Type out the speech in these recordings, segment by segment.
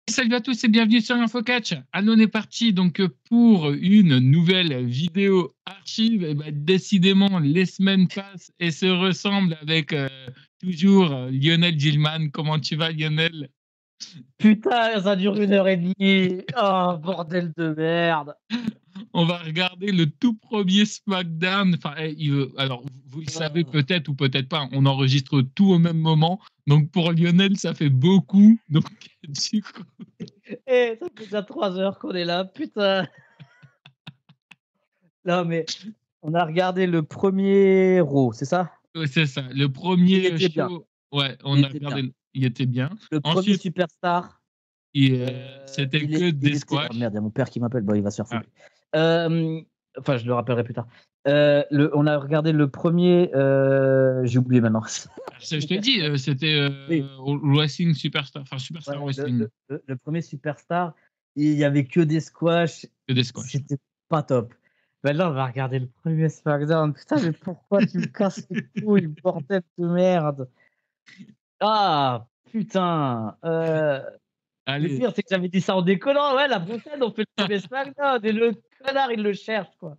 Salut à tous et bienvenue sur InfoCatch. Allez, on est parti donc pour une nouvelle vidéo archive. Et ben, décidément, les semaines passent et se ressemblent avec toujours Lionel Gilman. Comment tu vas, Lionel? Putain, ça dure 1h30. Oh, bordel de merde. On va regarder le tout premier SmackDown. Enfin, alors, vous le savez Oh. peut-être ou peut-être pas, on enregistre tout au même moment. Donc pour Lionel, ça fait beaucoup. Donc du coup, Eh, ça fait déjà 3 heures qu'on est là, putain. Non, mais on a regardé le premier Raw, c'est ça? ouais, c'est ça. Le Il premier était bien, show, ouais, il on a était bien. regardé, il était bien. Le premier Ensuite, Superstar, c'était il est que il des était oh squash. merde, il y a mon père qui m'appelle, bon, il va se faire Ah, foutre. Enfin, je le rappellerai plus tard. On a regardé le premier. J'ai oublié maintenant. je te dis, c'était Oui, Wrestling Superstar, enfin Superstar ouais, le Wrestling, le le le 1er Superstar, il y avait que des squash, que des squash. c'était pas top. Maintenant, on va regarder le premier SmackDown. Putain, mais pourquoi tu me casses les couilles, bordel de merde? Ah putain, le Allez, pire, c'est que j'avais dit ça en déconnant. Ouais, la prochaine, on fait le premier SmackDown et le connard, il le cherche, quoi.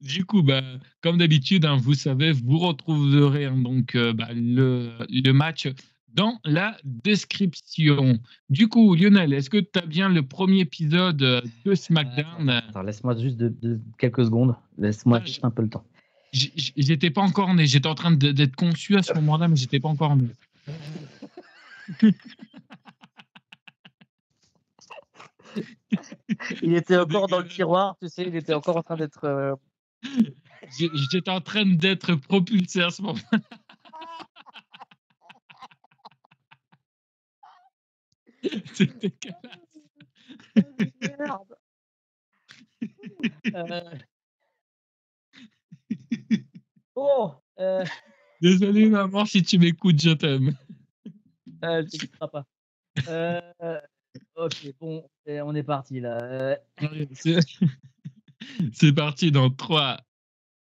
du coup, bah, comme d'habitude, hein, vous savez, vous retrouverez hein, donc bah, le match dans la description. Du coup, Lionel, est-ce que tu as bien le premier épisode de SmackDown? Attends, laisse-moi juste de quelques secondes. Laisse-moi Putain, juste un peu le temps. j'étais pas encore né. J'étais en train d'être conçu à ce moment-là, mais j'étais pas encore né. Il était C'est encore dans le dégueulasse. tiroir, tu sais, il était encore en train d'être, J'étais en train d'être propulsé à ce moment. C'est dégueulasse. merde. Heu, bon, Désolé maman si tu m'écoutes, je t'aime. elle t'écoutera pas. Heu, OK, bon, on est parti là, Allez, c'est parti dans 3,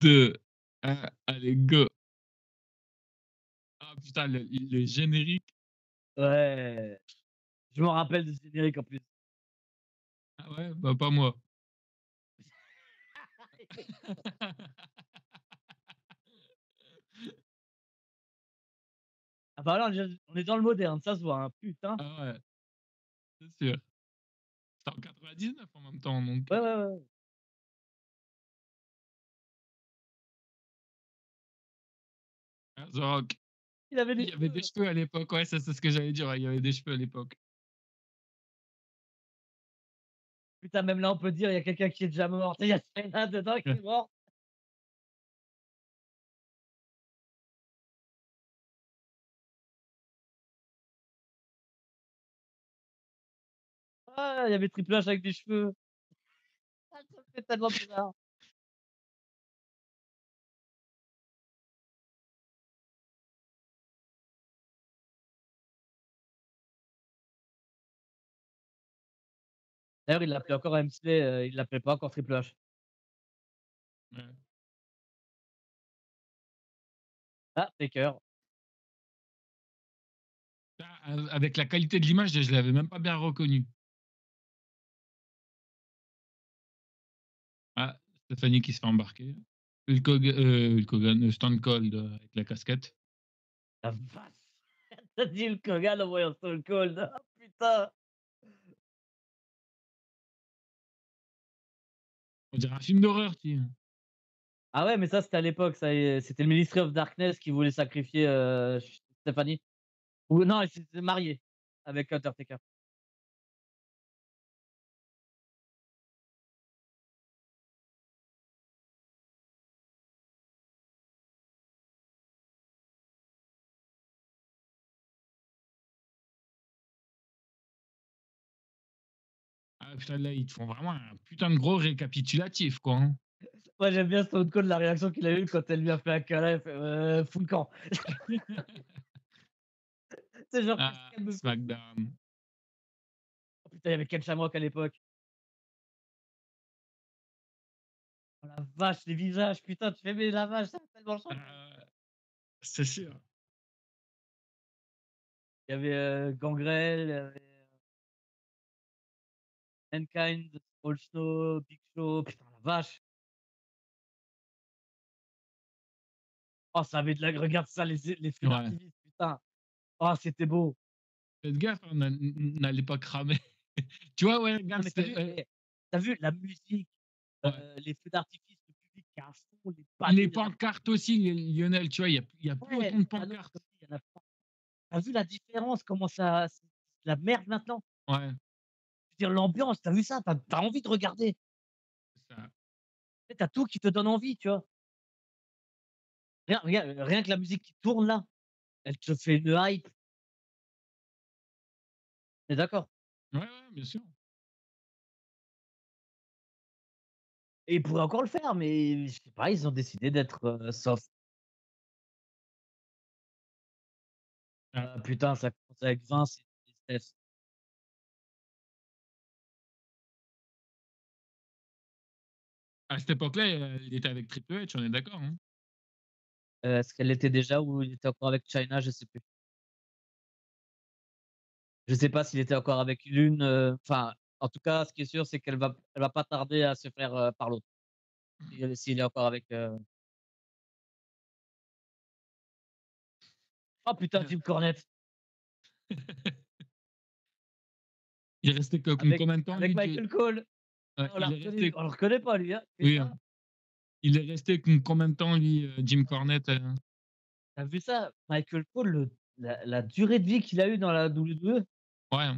2, 1, allez go. Ah putain le générique. ouais, je me rappelle de ce générique en plus. Ah ouais? Bah pas moi. Ah bah là, on est dans le moderne, ça se voit, hein, putain. Ah ouais, c'est sûr. C'était en 99 en même temps donc Ouais, ouais, ouais. The Rock. Il avait Il des y avait des cheveux. cheveux à l'époque, ouais, c'est ce que j'allais dire, ouais, il y avait des cheveux à l'époque. Putain, même là, on peut dire, il y a quelqu'un qui est déjà mort. Tu sais, il y a Cena dedans qui Ouais. est mort. Ah, il y avait Triple H avec des cheveux. Ah, ça me fait tellement bizarre. D'ailleurs, il l'appelait encore MC, il l'appelait pas encore Triple H. Ouais. Ah, Taker. Ah, avec la qualité de l'image, je l'avais même pas bien reconnu. Ah, Stéphanie qui se fait embarquer. Hulk Hogan, Stone Cold avec la casquette. La vache! Tu as dit Hulk Hogan en voyant Stone Cold. Ah putain! On dirait un film d'horreur, tu sais. Ah ouais, mais ça, c'était à l'époque, ça y est, c'était le Ministry of Darkness qui voulait sacrifier, Stéphanie. Ou non, elle s'était mariée avec Undertaker. Ah putain, là, ils te font vraiment un putain de gros récapitulatif, quoi, hein. Moi, j'aime bien Stone Cold, la réaction qu'il a eue quand elle lui a fait un câlin, il fait: Fous le camp». C'est genre: «Qu'est-ce Ah, qu'elle me fait?» SmackDown. Oh putain, il y avait Ken Shamrock à l'époque. Oh la vache, les visages, putain, tu fais: «Mais la vache, ça a tellement changé». C'est sûr. Il y avait, Gangrel, il y avait Mankind, All Snow, Big Show, putain la vache! Oh ça avait de la regarde ça les feux Ouais. d'artifice, putain! Oh c'était beau! Faites gaffe, hein, n'allez pas cramer. Tu vois, ouais, Non regarde, mais tu as c'était, vu tu as vu la musique, ouais. les feux d'artifice, le public qui est à fond, les Les panneaux, il y en a pancartes aussi, Lionel, tu vois, il y a plus ouais, autant de les panneaux, pancartes. comme dit, il y en a pas. Tu as vu la différence, comment ça c'est de la merde maintenant? Ouais, Je veux dire l'ambiance, tu as vu ça? Tu as envie de regarder. c'est ça. Tu sais, tu as tout qui te donne envie, tu vois? Rien que la musique qui tourne là, elle te fait une hype. Tu es d'accord? Ouais, ouais, bien sûr. Et ils pourraient encore le faire, mais je sais pas, ils ont décidé d'être, soft. Ah, Putain, ça commence avec Vince et Steph. à cette époque-là, il était avec Triple H, on est d'accord, hein? Est-ce qu'elle l'était déjà ou il était encore avec Chyna? Je sais plus. Je sais pas s'il était encore avec l'une, enfin, en tout cas, ce qui est sûr, c'est qu'elle va pas tarder à se faire, par l'autre. S'il est encore avec, oh putain, Jim Cornette! Il est resté que Avec combien de temps, avec lui, tu Michael Cole! ouais, On l'a il est reconnu, resté on le reconnaît pas lui, hein? oui, Putain! il est resté combien de temps, lui, Jim Cornette, Tu as vu ça? Michael Cole, la durée de vie qu'il a eue dans la WWE? ouais,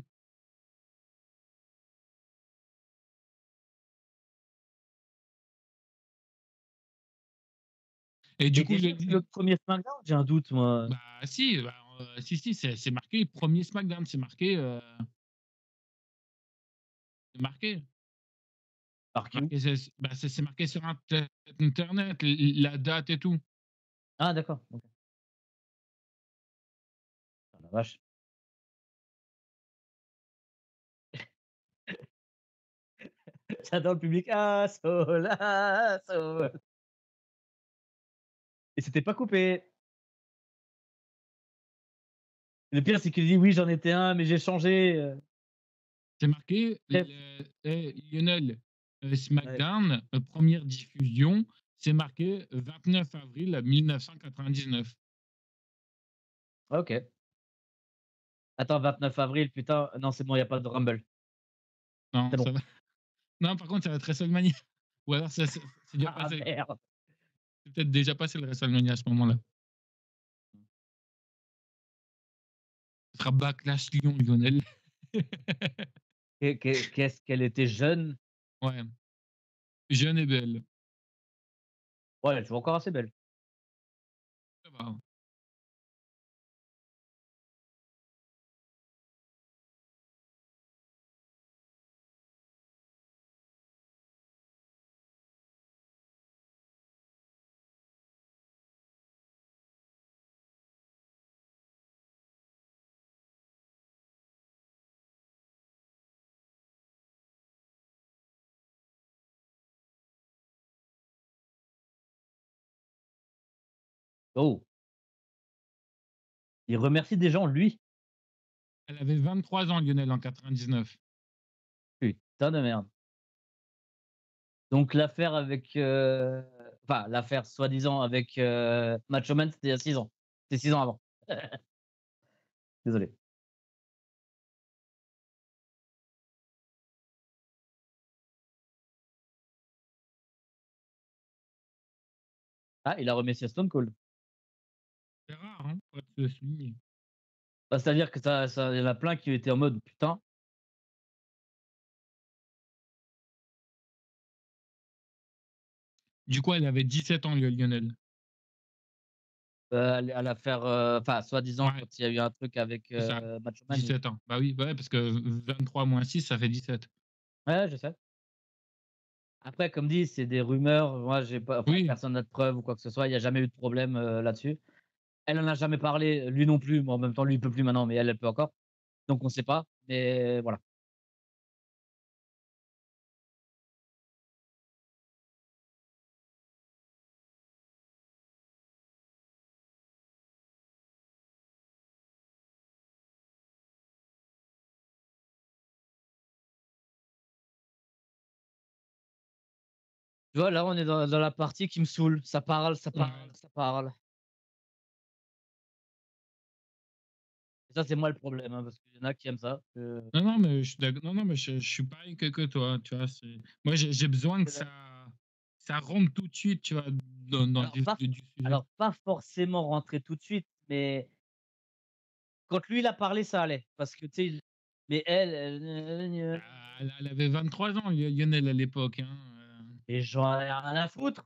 et Il du coup, était sûr que c'est le premier SmackDown? J'ai un doute moi. bah, si, bah, si, si, c'est marqué premier SmackDown, c'est marqué. Marqué où? Marqué, c'est marqué sur internet, la date et tout. Ah d'accord, OK. Ah la vache. J'adore le public: «Ah Soul, ah Soul» et c'était pas coupé. Le pire, c'est qu'il dit: «Oui, j'en étais un, mais j'ai changé, C'est marqué bref». Lionel, Ouais, SmackDown, 1re diffusion, c'est marqué 29 avril 1999. OK. Attends, 29 avril, putain, non, c'est bon, il y a pas de Rumble. Non, C'est ça bon. va. Non, par contre, ça va être WrestleMania. Ou alors c'est déjà Ah passé. merde! C'est peut-être déjà passé le WrestleMania à ce moment-là. Ce sera Backlash Lyon, Lionel. Qu'est-ce qu'elle était jeune. Ouais, jeune et belle. Ouais, elle est toujours encore assez belle. Ça va, hein. Oh! Il remercie des gens, lui? Elle avait 23 ans, Lionel, en 99. Putain de merde. Donc l'affaire avec, enfin l'affaire soi-disant avec, Macho Man, c'était il y a 6 ans. C'était 6 ans avant. Désolé. Ah, il a remercié Stone Cold. C'est rare, hein, faut se souligner. Bah, c'est-à-dire que ça il y en a plein qui étaient en mode: «Putain». Du coup, elle avait 17 ans, Lionel. À la faire, enfin, soi-disant Ouais, quand il y a eu un truc avec, c'est ça, Macho Man, oui. 17 ans. Bah oui, bah ouais, parce que 23 moins 6, ça fait 17. Ouais, je sais. Après, comme dit, c'est des rumeurs. Moi, j'ai pas enfin, Oui, personne n'a de preuves ou quoi que ce soit. Il y a jamais eu de problème, là-dessus. Elle en a jamais parlé, lui non plus. Bon, en même temps, lui, il peut plus maintenant, mais elle, elle peut encore. Donc on sait pas, mais voilà. Tu vois, là, on est dans la partie qui me saoule. Ça parle, ça Ouais. parle, ça parle. Et ça, c'est moi le problème, hein, parce qu'il y en a qui aiment ça. Non, non, mais je suis non, non, mais je suis pareil que toi, tu vois. Moi, j'ai besoin que Que la ça rentre tout de suite, tu vois, dans le alors vif pas du sujet. alors pas forcément rentrer tout de suite, mais quand lui, il a parlé, ça allait. Parce que, tu sais, mais elle, Ah, elle avait 23 ans, Lionel, à l'époque. Hein. et j'en ai rien à foutre.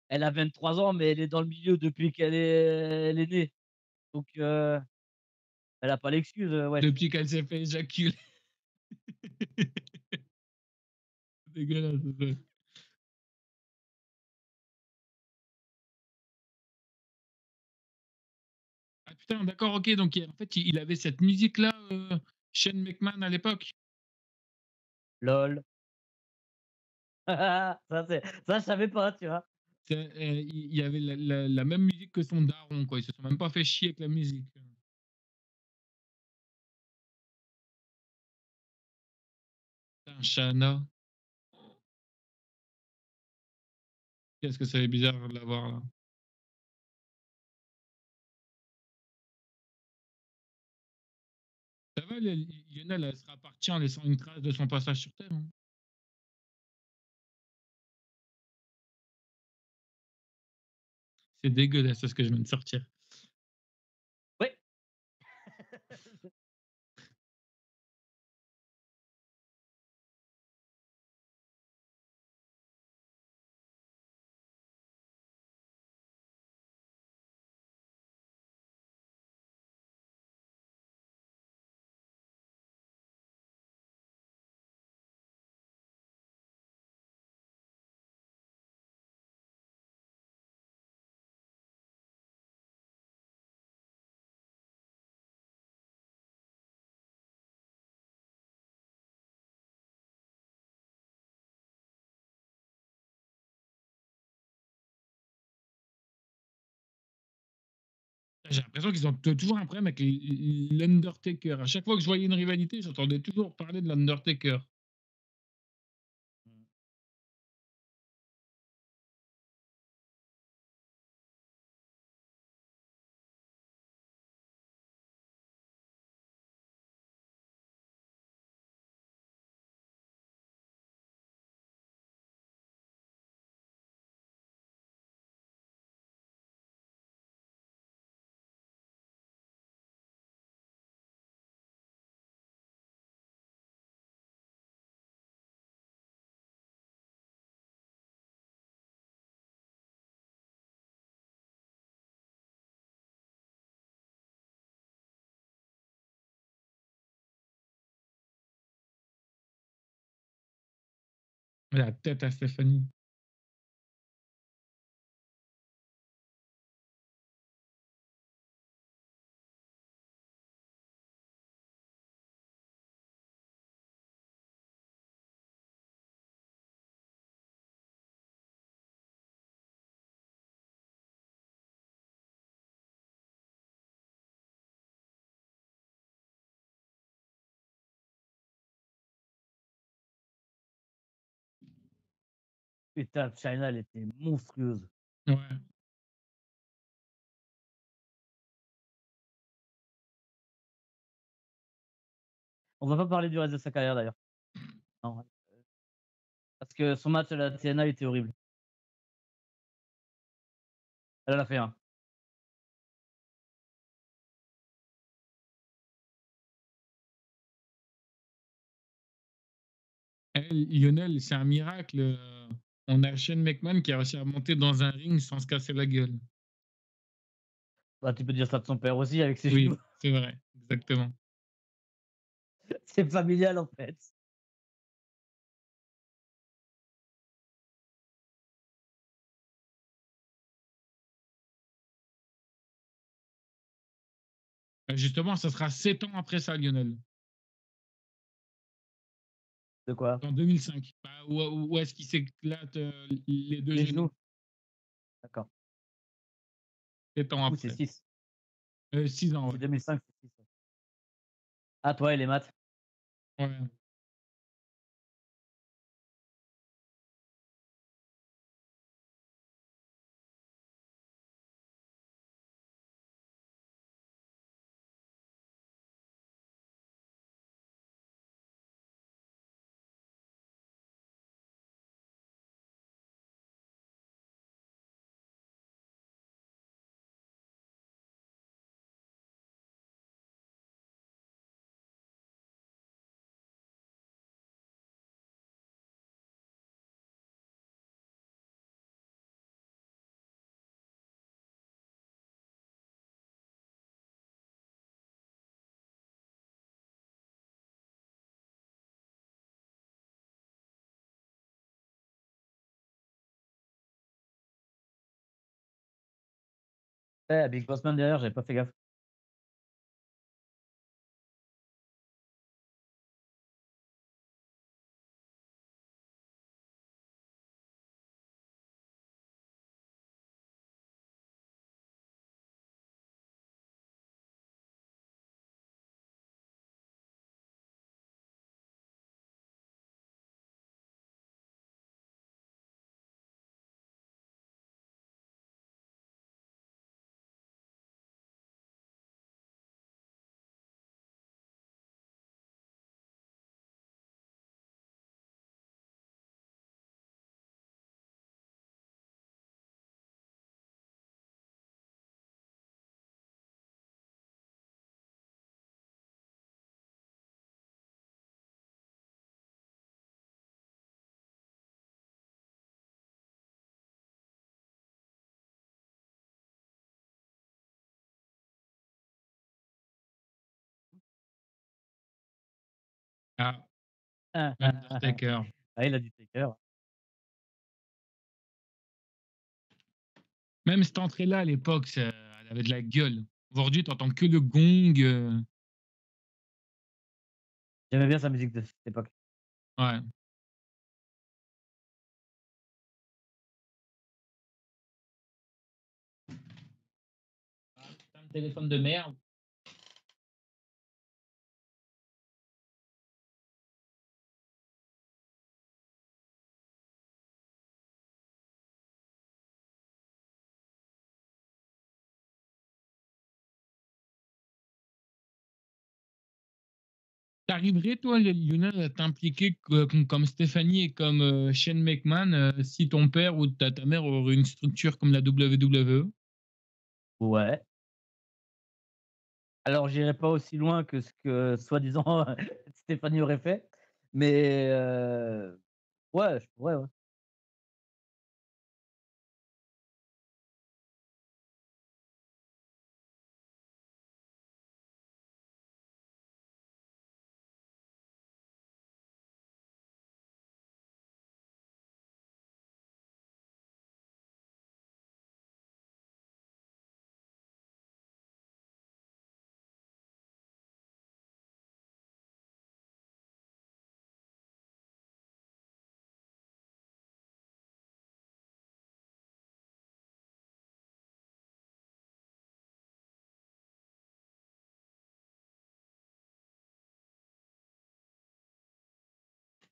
Elle a 23 ans, mais elle est dans le milieu depuis qu'elle est née. Donc, elle a pas l'excuse, wesh. Depuis qu'elle s'est fait éjaculer. Dégueulasse, ça. Ah putain, d'accord, ok. Donc, en fait, il avait cette musique-là, Shane McMahon, à l'époque. LOL. Ça, je savais pas, tu vois? Il y avait la même musique que son daron, quoi. Ils se sont même pas fait chier avec la musique. Putain, Shana. Qu'est-ce que ça fait bizarre de l'avoir là. Ça va, Lionel, elle sera partie en laissant une trace de son passage sur Terre. Hein. C'est dégueulasse ce que je viens de sortir. Ouais. J'ai l'impression qu'ils ont toujours un problème avec l'Undertaker. À chaque fois que je voyais une rivalité, j'entendais toujours parler de l'Undertaker. Mmh. La tête à Stéphanie. Putain, China, elle était monstrueuse. Ouais. On va pas parler du reste de sa carrière d'ailleurs. Non, parce que son match à la TNA était horrible. Elle en a fait un. Elle, Lionel, c'est un miracle. On a Shane McMahon qui a réussi à monter dans un ring sans se casser la gueule. Bah, tu peux dire ça de son père aussi avec ses genoux. Oui, c'est vrai, exactement. C'est familial, en fait. Justement, ça sera 7 ans après ça, Lionel. De quoi? En 2005. Bah, où est-ce qu'il s'éclate les deux Les genoux? genoux. D'accord. 7 Du ans coup, c'est après. 6. 6 ans, Si ouais. c'est 2005, c'est 6. Ah, toi et les maths. Ouais. Ouais, Big Boss Man derrière, j'avais pas fait gaffe. Ah, Ah, Undertaker. il a du Taker. Même cette entrée-là, à l'époque, elle avait de la gueule. Aujourd'hui, tu entends que le gong. J'aimais bien sa musique de cette époque. Ouais. Ah, putain de téléphone de merde. T'arriverais, toi, Lionel, à t'impliquer comme Stéphanie et comme Shane McMahon si ton père ou ta mère aurait une structure comme la WWE? Ouais. Alors j'irai pas aussi loin que ce que soi-disant Stéphanie aurait fait, mais ouais, je pourrais, ouais.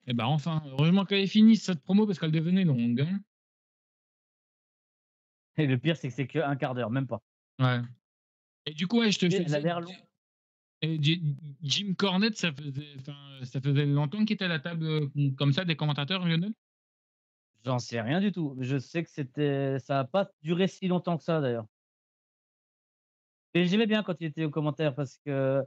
Eh ben enfin, heureusement qu'elle est finie cette promo parce qu'elle devenait longue, hein. Et le pire, c'est que c'est qu'1 quart d'heure, même pas. Ouais. Et du coup, ouais, je te Et elle a faisais l'air long. et Jim Cornette, ça faisait longtemps qu'il était à la table comme ça des commentateurs, Lionel? J'en sais rien du tout. Je sais que ça a pas duré si longtemps que ça d'ailleurs. Et j'aimais bien quand il était aux commentaires parce que,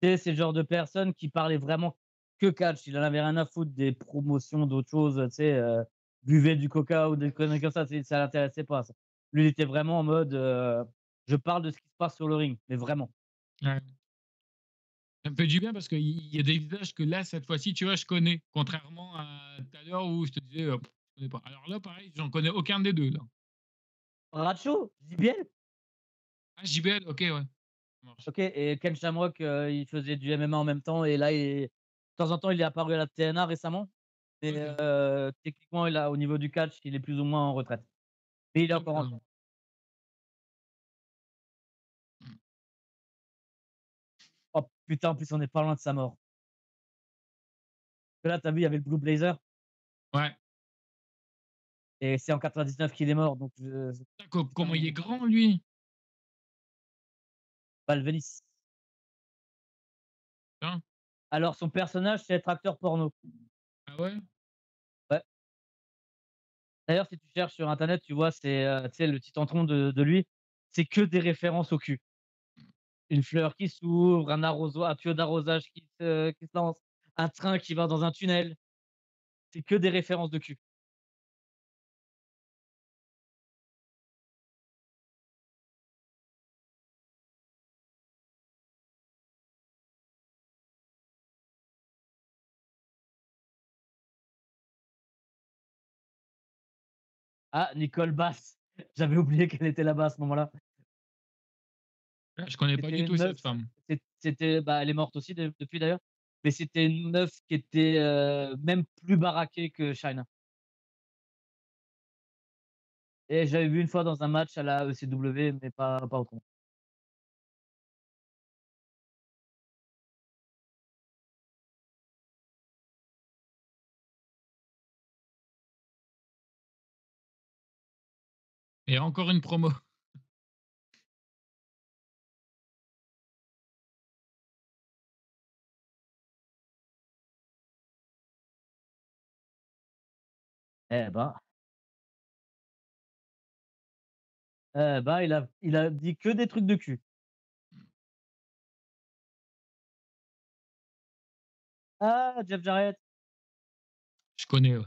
tu sais, c'est le genre de personne qui parlait vraiment que catch. Il en avait rien à foutre des promotions, d'autres choses, tu sais, buvait du coca ou des conneries comme ça, tu sais, ça l'intéressait pas ça. Lui, il était vraiment en mode, je parle de ce qui se passe sur le ring, mais vraiment. Ouais. Ça me fait du bien parce qu'il y a des visages que là, cette fois-ci, tu vois, je connais. Contrairement à tout à l'heure où je te disais, je connais pas. Alors là, pareil, j'en connais aucun des deux là. Racho, JBL? Ah, JBL, OK, ouais, ça marche. OK, et Ken Shamrock, il faisait du MMA en même temps et là, de temps en temps, il est apparu à la TNA récemment, mais OK, techniquement, au niveau du catch, il est plus ou moins en retraite. Mais il est encore en vie. d'accord. Oh putain, en plus, on est pas loin de sa mort. Parce que là, tu as vu, il y avait le Blue Blazer Ouais. et c'est en 99 qu'il est mort, donc Putain, co putain, comment il est grand lui? Val Venis. Hein? Alors son personnage, c'est être acteur porno. Ah ouais? Ouais. D'ailleurs, si tu cherches sur internet, tu vois, tu sais, le petit tentron de lui, c'est que des références au cul. Une fleur qui s'ouvre, un tuyau d'arrosage qui se lance, un train qui va dans un tunnel. C'est que des références de cul. Ah, Nicole Bass. J'avais oublié qu'elle était là-bas à ce moment-là. Ah, je connais pas C'était du tout une meuf, cette femme. c'était bah, elle est morte aussi depuis d'ailleurs, mais c'était une meuf qui était, même plus baraquée que China et j'avais vu une fois dans un match à la ECW, mais pas autrement. Et encore une promo. Eh ben, il a dit que des trucs de cul. Ah, Jeff Jarrett! Je connais, ouais,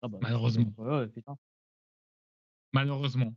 Ah bah, tu connais, malheureusement. ouais, ouais, putain. Malheureusement.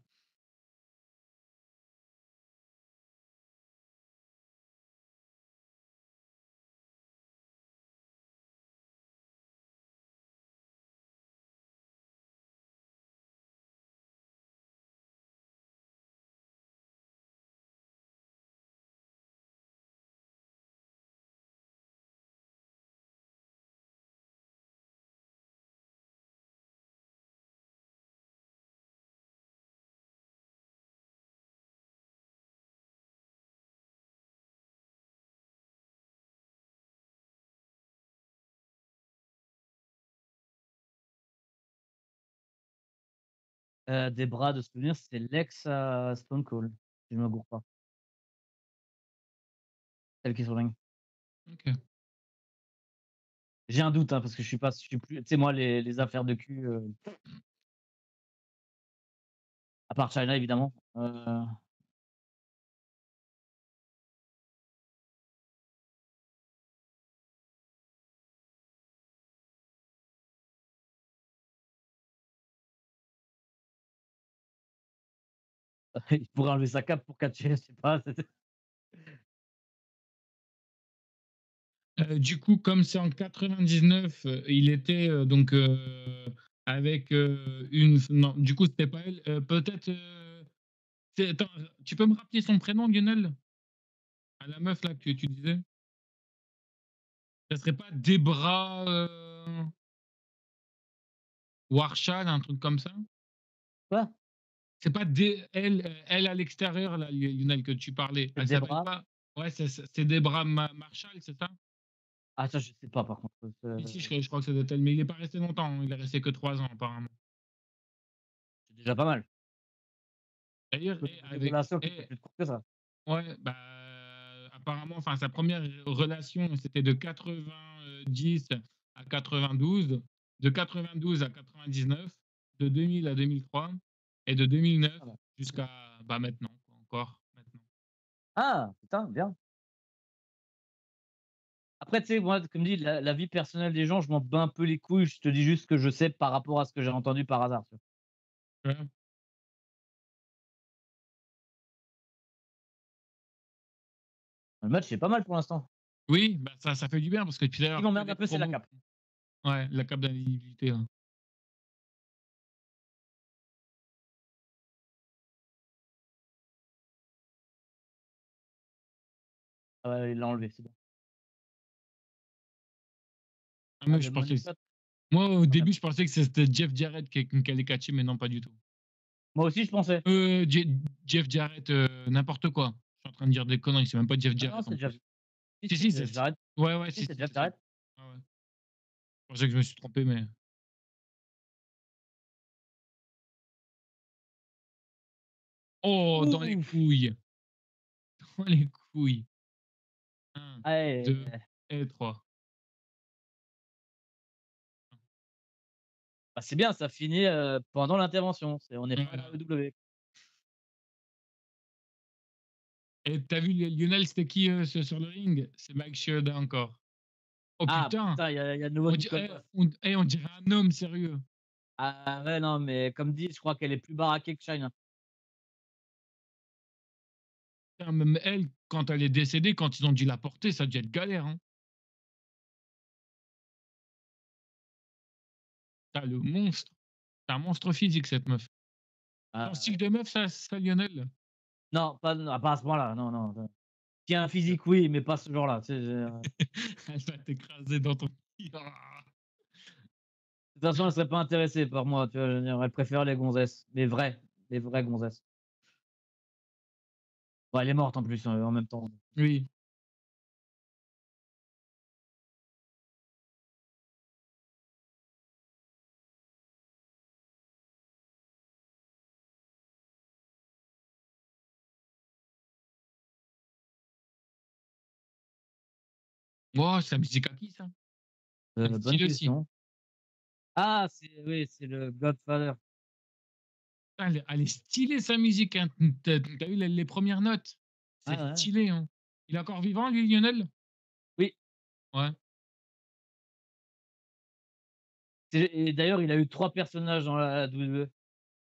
Des bras de souvenir, c'est l'ex à Stone Cold, si je me gourre pas. Celle qui est sur le ring. OK. J'ai un doute, hein, parce que je suis plus tu sais, moi, les affaires de cul, à part Chyna évidemment, il pourrait enlever sa cape pour catcher, je sais pas, c'est Du coup, comme c'est en 99, il était, donc, avec, une non, du coup, c'était pas elle, peut-être, c'est attends, tu peux me rappeler son prénom, Lionel? À la meuf là que tu disais? Ça serait pas Debra, Warshall, un truc comme ça? quoi? C'est pas elle à l'extérieur là, Lionel, que tu parlais, C'est elle s'appelle Debra? pas ouais, c'est Debra Marshall, c'est ça? Ah ça, je sais pas par contre, Si, je crois que ça doit être elle, mais il est pas resté longtemps, hein, il est resté que 3 ans apparemment. c'est déjà pas mal. D'ailleurs Faut des relations qui soient plus courtes que ça. ouais, bah, apparemment, enfin, sa première relation, c'était de 90 à 92, de 92 à 99, de 2000 à 2003 et de 2009 Ah bah. jusqu'à, bah, maintenant, quoi, encore maintenant. Ah! Putain, bien. Après, tu sais, moi, comme dit, la vie personnelle des gens, je m'en bats un peu les couilles, je te dis juste ce que je sais par rapport à ce que j'ai entendu par hasard, tu vois? Ouais. Le match, c'est pas mal pour l'instant. Oui, bah, ça fait du bien parce que depuis Ce qui d'ailleurs que m'emmerde des un peu, c'est la promos. cape. Ouais, la cape d'invisibilité, ouais. Ah ouais, il l'a enlevé, c'est bon. Ah, Ah, moi, le je pensais money que shot, moi, au ah merde. début, je pensais que c'était Jeff Jarrett qui allait catcher, mais non, pas du tout. Moi aussi, je pensais. Je Jeff Jarrett, n'importe quoi. Je suis en train de dire des conneries, c'est même pas Jeff Ah non, Jarrett en c'est Jeff plus. si, Si, si, si, c'est Jeff Jarrett. ouais, ouais, Si, si, c'est si, Jeff c'est ça. Jarrett. Ouais, ouais. Je pensais que je me suis trompé, mais oh, dans les Ouh! couilles, dans les couilles. Un, Ah ouais, 2 et 3. bah, c'est bien, ça finit, pendant l'intervention. On n'est pas à la Voilà. EW. Et tu as vu Lionel, c'était qui, sur le ring? C'est Mike Shinoda encore. Oh Ah putain! putain, il y a de nouveau On du di code boss. on dirait un homme sérieux. Ah ouais, non, mais comme dit, je crois qu'elle est plus baraquée que Shine, hein. Putain, même elle, quand elle est décédée, quand ils ont dû la porter, ça a dû être galère, hein. Putain, le monstre. C'est un monstre physique cette meuf. Ton Ah style ouais. de meuf ça Lionel? Non, pas à ce point-là, non, non, non. Qui a un physique, oui, mais pas ce genre-là, tu sais, Elle va t'écraser dans ton Ah! de toute façon, elle serait pas intéressée par moi, tu vois? Je veux dire, elle préfère les gonzesses, les vraies gonzesses. Bon, elle est morte en plus, en même temps. Oui. Oh, c'est la musique à qui ça? Elle est Bonne stylée aussi. question. Ah, oui, c'est le Godfather. Ah, elle est stylée sa musique, hein. Tu vu les 1res notes? Ouais, C'est ouais. stylé, hein. Il est encore vivant lui, Lionel? Oui, Ouais. et d'ailleurs, il a eu 3 personnages dans la WWE.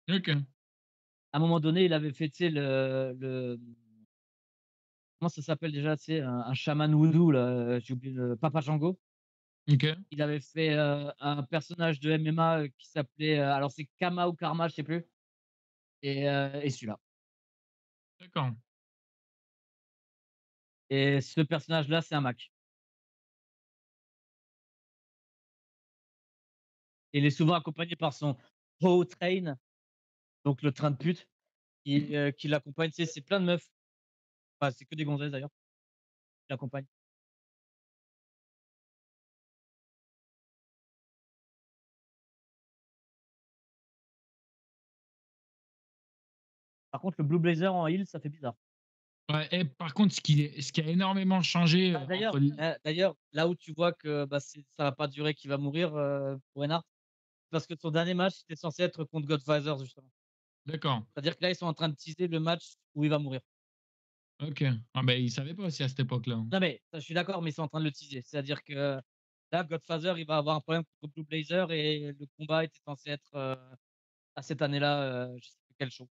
OK. À un moment donné, il avait fait, tu sais, comment ça s'appelle déjà? Tu sais, un chaman voodoo là, j'ai oublié le Papa Shango. OK. Il avait fait, un personnage de MMA, qui s'appelait, alors c'est Kama ou Karma, je sais plus et celui-là D'accord. et ce personnage-là, c'est un Mac. Il est souvent accompagné par son Ho Train, donc le train de pute qui l'accompagne. Tu sais, c'est plein de meufs, enfin, c'est que des gonzesses d'ailleurs, qui l'accompagnent. Par contre, le Blue Blazer en heels, ça fait bizarre. Ouais et par contre ce qui a énormément changé, Ah entre d'ailleurs, l là où tu vois que, bah, ça va pas durer, qu'il va mourir, pour Reinhardt, parce que son dernier match, c'était censé être contre Godfather justement. d'accord. C'est-à-dire que là, ils sont en train de teaser le match où il va mourir. OK. Ah ben il savait pas aussi à cette époque-là, hein. Non mais, ça je suis d'accord, mais ils sont en train de le teaser. C'est-à-dire que là, Godfather, il va avoir un problème contre Blue Blazer et le combat était censé être, à cette année-là, je sais plus quel show.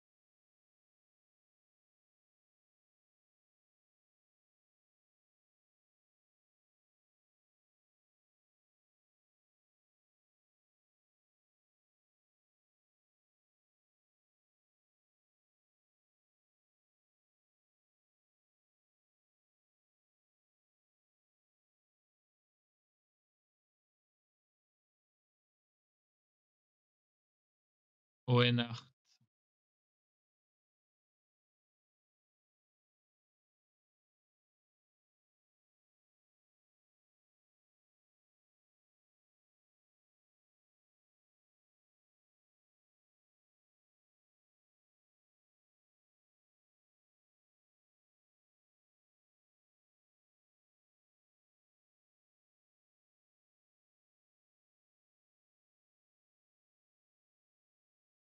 Owen Hart.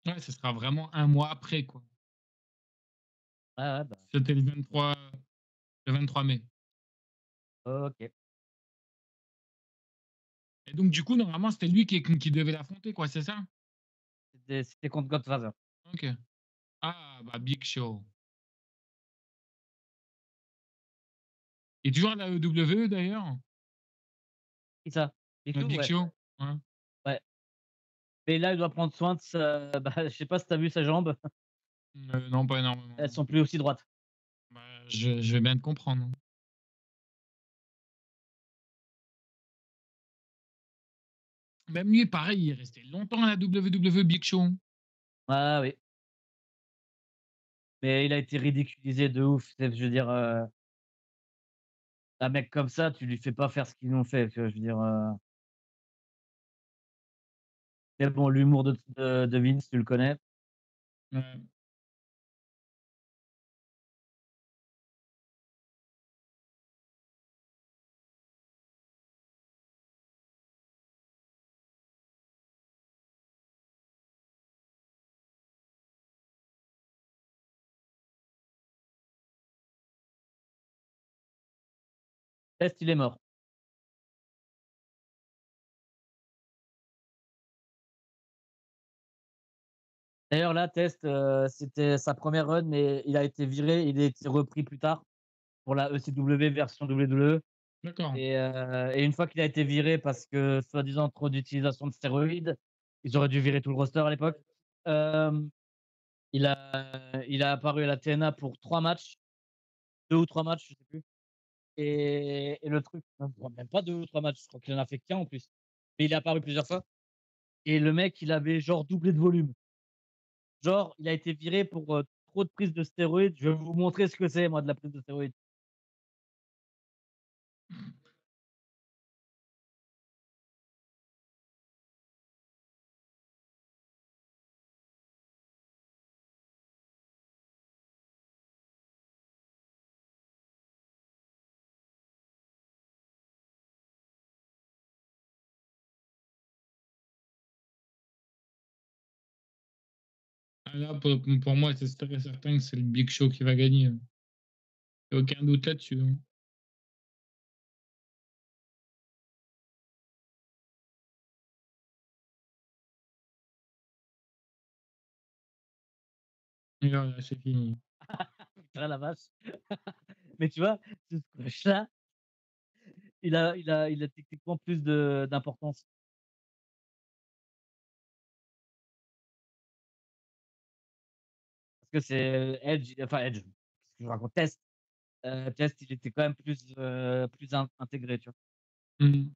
Ouais, ce sera vraiment un mois après, quoi. Ouais, ouais, bah, C'était le 23 mai OK. et donc du coup, normalement, c'était lui qui devait l'affronter, quoi, c'est ça? C'était contre Godfather. OK. Ah, bah, Big Show et toujours à la WWE d'ailleurs? Qui ça? Le Big Big Ouais, Show? Ouais. ouais. Et là, il doit prendre soin de sa bah, je sais pas si tu as vu ses jambes, Non, pas énormément, elles non. sont plus aussi droites. Bah, je vais bien te comprendre, hein. Même lui, pareil, il est resté longtemps à la WWE, Big Show. Ah oui, mais il a été ridiculisé de ouf. Tu sais, je veux dire, un mec comme ça, tu lui fais pas faire ce qu'ils lui ont fait, tu vois? Je veux dire, mais bon, l'humour de Vince, tu le connais. Ouais. Test, il est mort. D'ailleurs là, Test, c'était sa première run, mais il a été viré, il a été repris plus tard pour la ECW version WWE D'accord. et une fois qu'il a été viré parce que soi-disant trop d'utilisation de stéroïdes, ils auraient dû virer tout le roster à l'époque. Hem Il a apparu à la TNA pour 3 matchs, 2 ou 3 matchs, je sais plus. Et le truc, même pas 2 ou 3 matchs, je crois qu'il en a fait qu'1 en plus. Mais il est apparu plusieurs fois et le mec, il avait genre doublé de volume. Genre, il a été viré pour, trop de prise de stéroïdes. Je vais vous montrer ce que c'est moi de la prise de stéroïdes. Ah, là, pour moi, c'est sûr et certain que c'est le Big Show qui va gagner. Y a aucun doute là-dessus, hein. Et là, c'est fini. Ah la vache! Mais tu vois, ce squash-là, il a techniquement plus de d'importance. Parce que c'est Edge, enfin Edge, qu'est-ce que je raconte? Test, il était quand même plus intégré, tu vois? Mmh.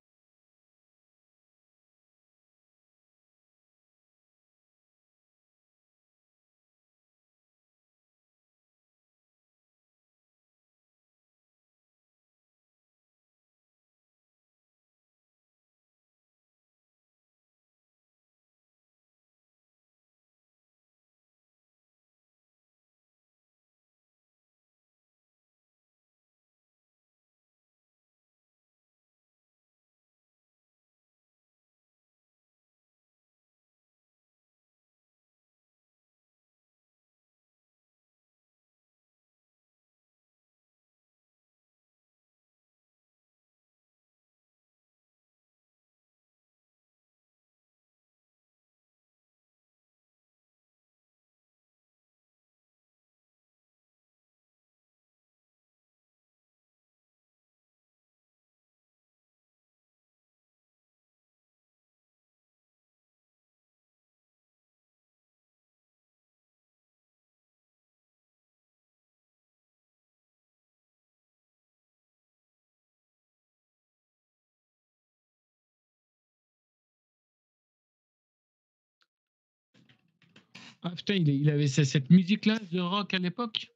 Ah putain, il avait cette musique-là, The Rock, à l'époque?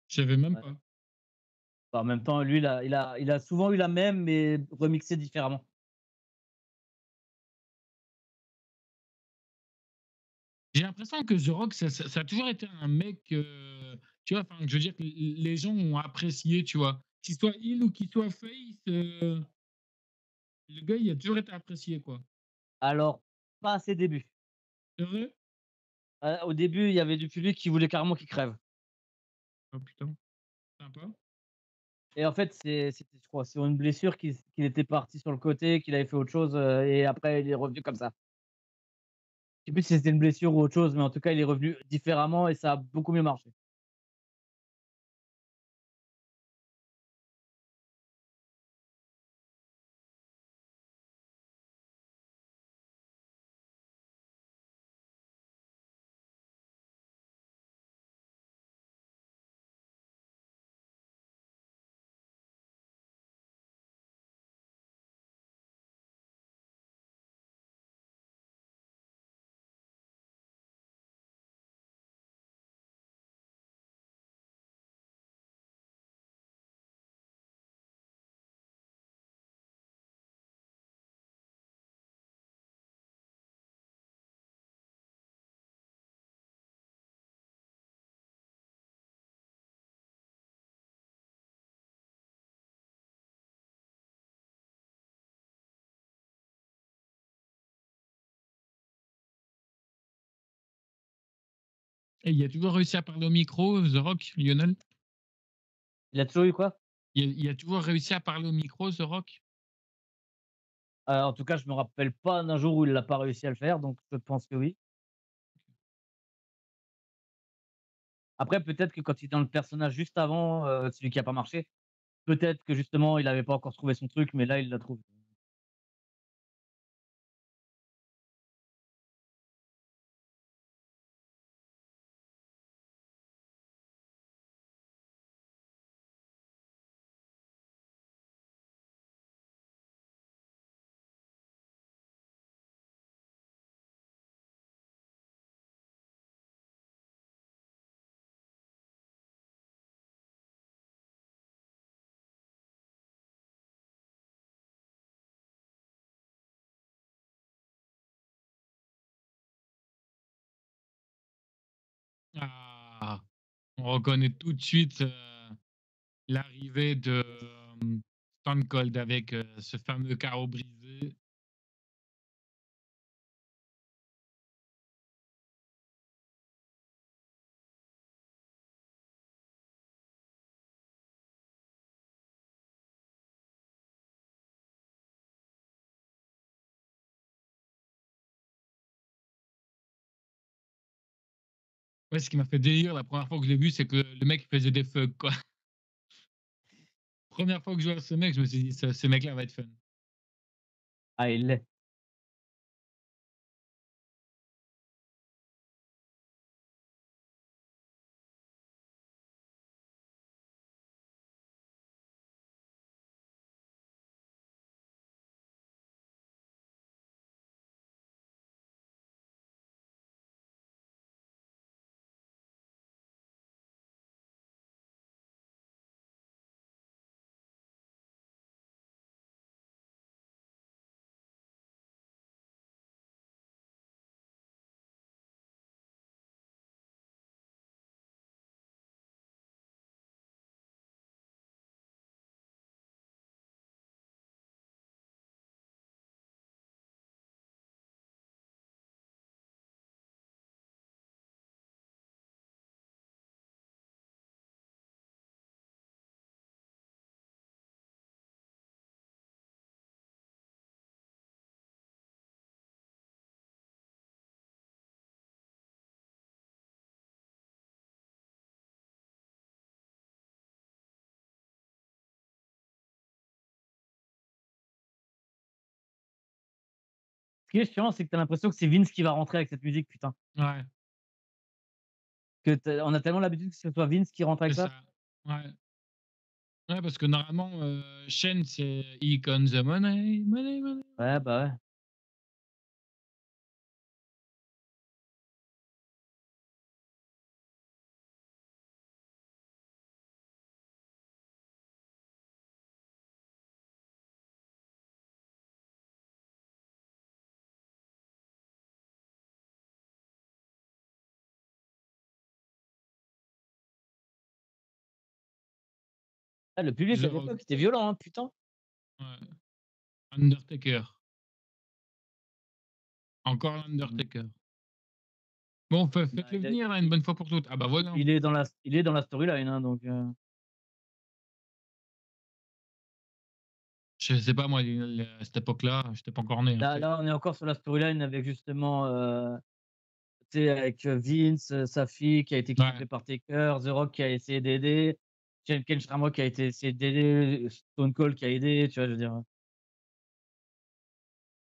Je savais même Ouais. pas. Bah, en même temps, lui, il a souvent eu la même, mais remixée différemment. J'ai l'impression que The Rock, ça a toujours été un mec, tu vois, enfin, je veux dire que les gens ont apprécié, tu vois? Qu'il soit heel ou qu'il soit face, le gars, il a toujours été apprécié, quoi. Alors, pas à ses débuts. C'est vrai? Au début, il y avait du public qui voulait carrément qu'il crève Oh putain, sympa. et en fait, c'était, je crois, sur une blessure qu'il était parti sur le côté, qu'il avait fait autre chose, et après il est revenu comme ça. Je sais plus si c'était une blessure ou autre chose, mais en tout cas, il est revenu différemment et ça a beaucoup mieux marché. Et il a toujours réussi à parler au micro, The Rock, Lionel? Il a toujours eu quoi? Il a toujours réussi à parler au micro, The Rock? En tout cas, je me rappelle pas d'un jour où il a pas réussi à le faire, donc je pense que oui. Après, peut-être que quand il est dans le personnage juste avant, celui qui a pas marché, peut-être que justement il avait pas encore trouvé son truc, mais là, il l'a trouvé. Ah, on reconnaît tout de suite, l'arrivée de, Stone Cold avec, ce fameux carreau brisé. Ouais, ce qui m'a fait délire la première fois que je l'ai vu, c'est que le mec faisait des fugs, quoi. Première fois que je vois ce mec, je me suis dit: «Ce mec-là va être fun». Ah, il l'est. Ce qui est chiant, c'est que tu as l'impression que c'est Vince qui va rentrer avec cette musique, putain. Ouais, Que tu on a tellement l'habitude que ce soit Vince qui rentre c'est avec ça. ça. Ouais. Ouais, parce que normalement, Shane, c'est «Here comes the money, money, money». Ouais, bah, ouais. Ah, le public The à Rock, l'époque, c'était violent, hein, putain. ouais. Undertaker, encore Mmh. l'Undertaker. Bon, Bah, faites-le venir là, une bonne fois pour toutes. Ah bah voilà. il est dans la storyline, hein, donc Je sais pas moi, à cette époque-là, j'étais pas encore né, hein, là, on est encore sur la storyline avec justement, tu sais, avec, Vince, sa fille qui a été ouais, kidnappée par Taker, The Rock qui a essayé d'aider, Ken Shamrock qui a essayé d'aider, Stone Cold qui a aidé, tu vois? Je veux dire,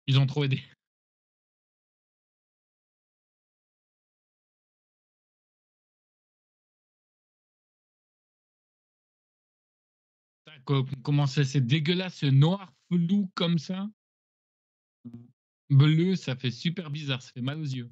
ils ont trop aidé. Putain, comment c'est dégueulasse, ce noir flou comme ça, mmh. bleu, ça fait super bizarre, ça fait mal aux yeux.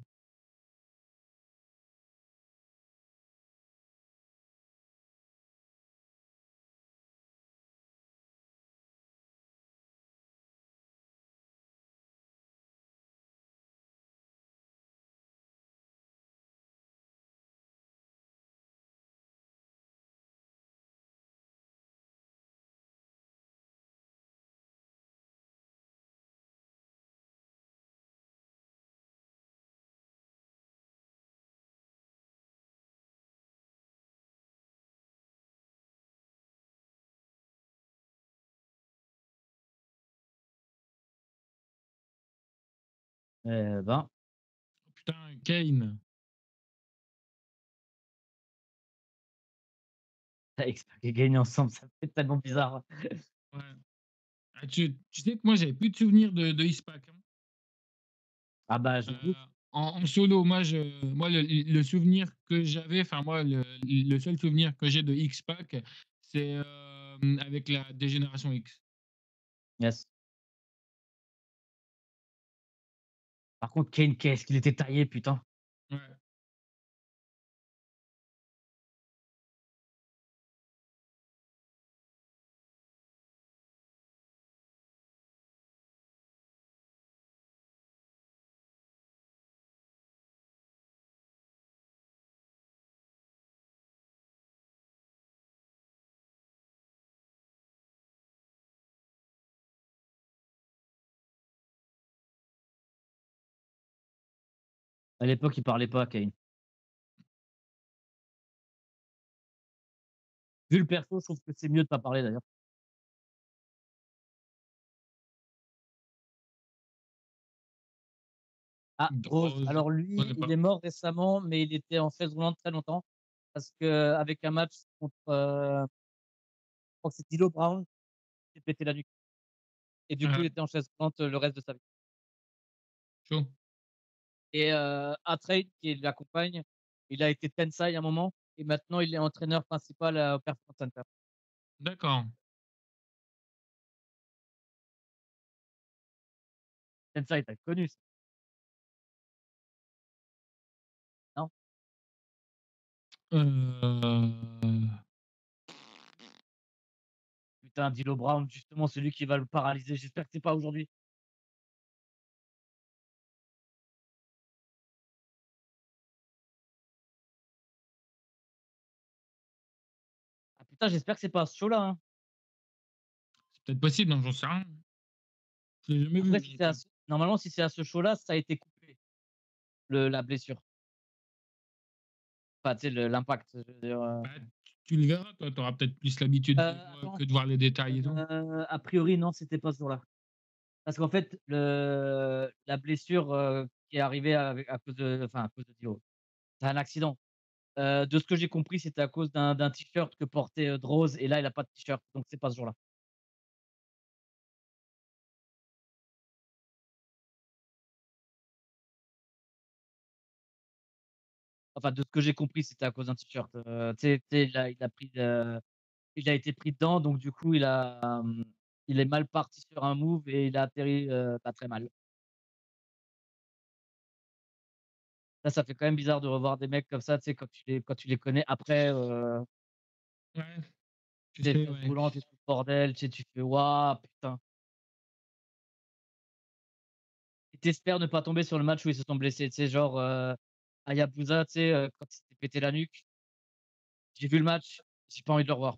Ben, Putain, Kane. X-Pac et gagner ensemble, ça fait tellement bizarre. Ouais. Ah, tu sais que moi, j'avais plus de souvenirs de X-Pac, hein. Ah bah, je me doute. En solo, moi le souvenir que j'avais, enfin moi le seul souvenir que j'ai de X-Pac, c'est, avec la Dégénération X. Yes. Par contre, Kane, qu'est-ce qu'il était taillé, putain. Ouais. À l'époque, il parlait pas, Kane. Vu le perso, je trouve que c'est mieux de pas parler d'ailleurs. Ah, Rose. Rose, Alors je lui, connais il pas. est mort récemment, mais il était en chaise roulante très longtemps parce qu'avec un match contre, je crois que c'est D'Lo Brown, il s'est pété la nuque et du coup, Ah, il était en chaise roulante, le reste de sa vie. chaud. Et A-Train qui l'accompagne, il a été Tensai à un moment et maintenant il est entraîneur principal au Performance Center. D'accord. Tensai, tu as connu ça, non? Euh, Putain, D'Lo Brown, justement celui qui va le paralyser, j'espère que c'est pas aujourd'hui. Ah putain, j'espère que c'est pas à ce show-là, hein. c'est peut-être possible, hein, j'en sais rien. Je l'ai jamais Après vu. si c'est à ce normalement si c'est à ce show-là, ça a été coupé, la blessure. Enfin, tu sais, l'impact, je veux dire, Bah, tu le verras, toi, tu auras peut-être plus l'habitude attends, que de voir les détails et tout. a priori non, c'était pas ce jour-là. Parce qu'en fait, la blessure, qui est arrivée avec à cause de enfin à cause de Dio, c'est un accident. De ce que j'ai compris, c'était à cause d'un t-shirt que portait, Droz et là, il a pas de t-shirt, donc c'est pas ce jour-là. Enfin, de ce que j'ai compris, c'était à cause d'un t-shirt. Tu sais, il a été pris dedans, donc du coup, il est mal parti sur un move et il a atterri, pas très mal. Là, ça fait quand même bizarre de revoir des mecs comme ça, tu sais, quand tu les connais après, Ouais, tu des sais, fesses ouais. roulantes et tout le bordel, tu sais, tu fais: «Waouh, putain». Et tu espères ne pas tomber sur le match où ils se sont blessés, tu sais, genre, Hayabusa, tu sais, quand il s'était pété la nuque, j'ai vu le match, j'ai pas envie de le revoir.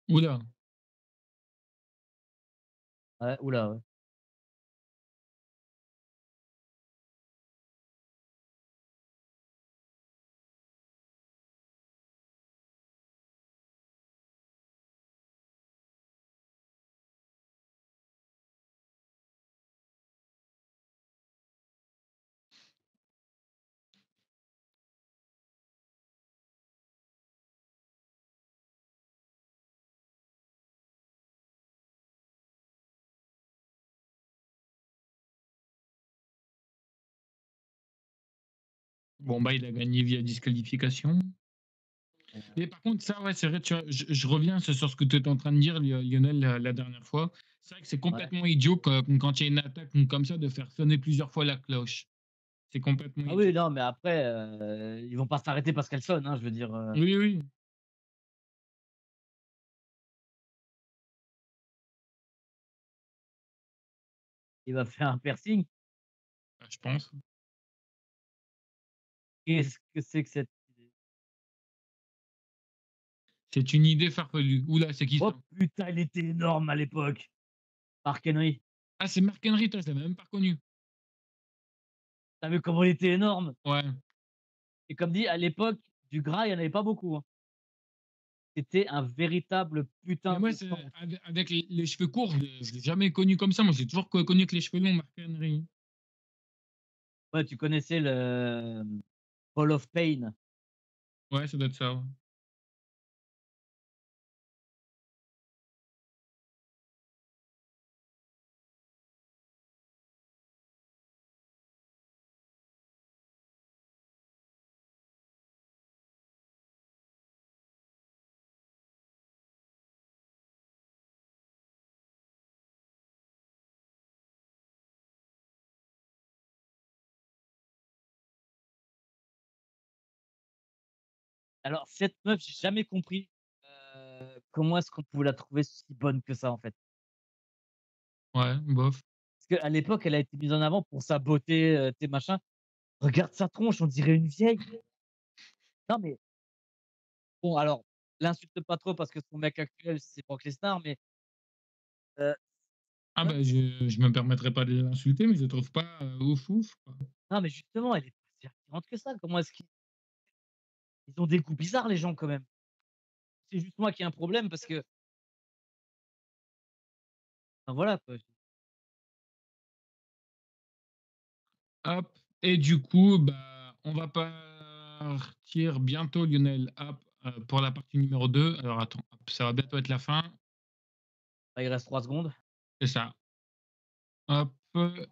Oula. Ouais, ouh là, ouais. Bon, bah, il a gagné via disqualification. Heu, Et par contre, ça, ouais, c'est vrai, tu vois, je reviens sur ce que tu étais en train de dire, Lionel, la dernière fois. C'est vrai que c'est ouais. complètement idiot quand il y a une attaque comme ça de faire sonner plusieurs fois la cloche. C'est complètement Ah oui, idiot. non, mais après, vont pas s'arrêter parce qu'elle sonne, hein, je veux dire, Oui, oui, il va faire un piercing. bah, je pense. Qu'est-ce que c'est que cette idée? C'est une idée farfelue. Ouh là, c'est qui Oh ça? putain, il était énorme à l'époque, Marc Henry. Ah, c'est Mark Henry, toi, je l'avais même pas reconnu. Tu vu comment il était énorme? Ouais. Et comme dit, à l'époque, du gras, il y en avait pas beaucoup, hein. C'était un véritable Mais putain moi, de c'est tank. avec les cheveux courts, je l'ai jamais connu comme ça. Moi, j'ai toujours connu avec les cheveux longs, Mark Henry. Ouais, tu connaissais le, Hall of Pain. Ouais, ça doit être ça, ouais. Alors cette meuf, j'ai jamais compris, comment est-ce qu'on pouvait la trouver si bonne que ça, en fait? Ouais, bof. Parce qu'à l'époque, elle a été mise en avant pour sa beauté, tu sais, machin. Regarde sa tronche, on dirait une vieille. Non, mais bon, alors, l'insulte pas trop parce que son mec actuel, c'est Brock Lesnar, mais heu, Ah meuf bah, je me permettrai pas de l'insulter, mais je le trouve pas, ouf ouf, quoi. non, mais justement, elle est pas si attirante que ça. Comment est-ce qu'ils ont des goûts bizarres les gens quand même? C'est juste moi qui ai un problème parce que enfin voilà quoi. Hop et du coup, bah, on va partir bientôt Lionel, hop, pour la partie numéro 2. Alors attends, hop, ça va bientôt être la fin. Bah, il reste 3 secondes. C'est ça. Hop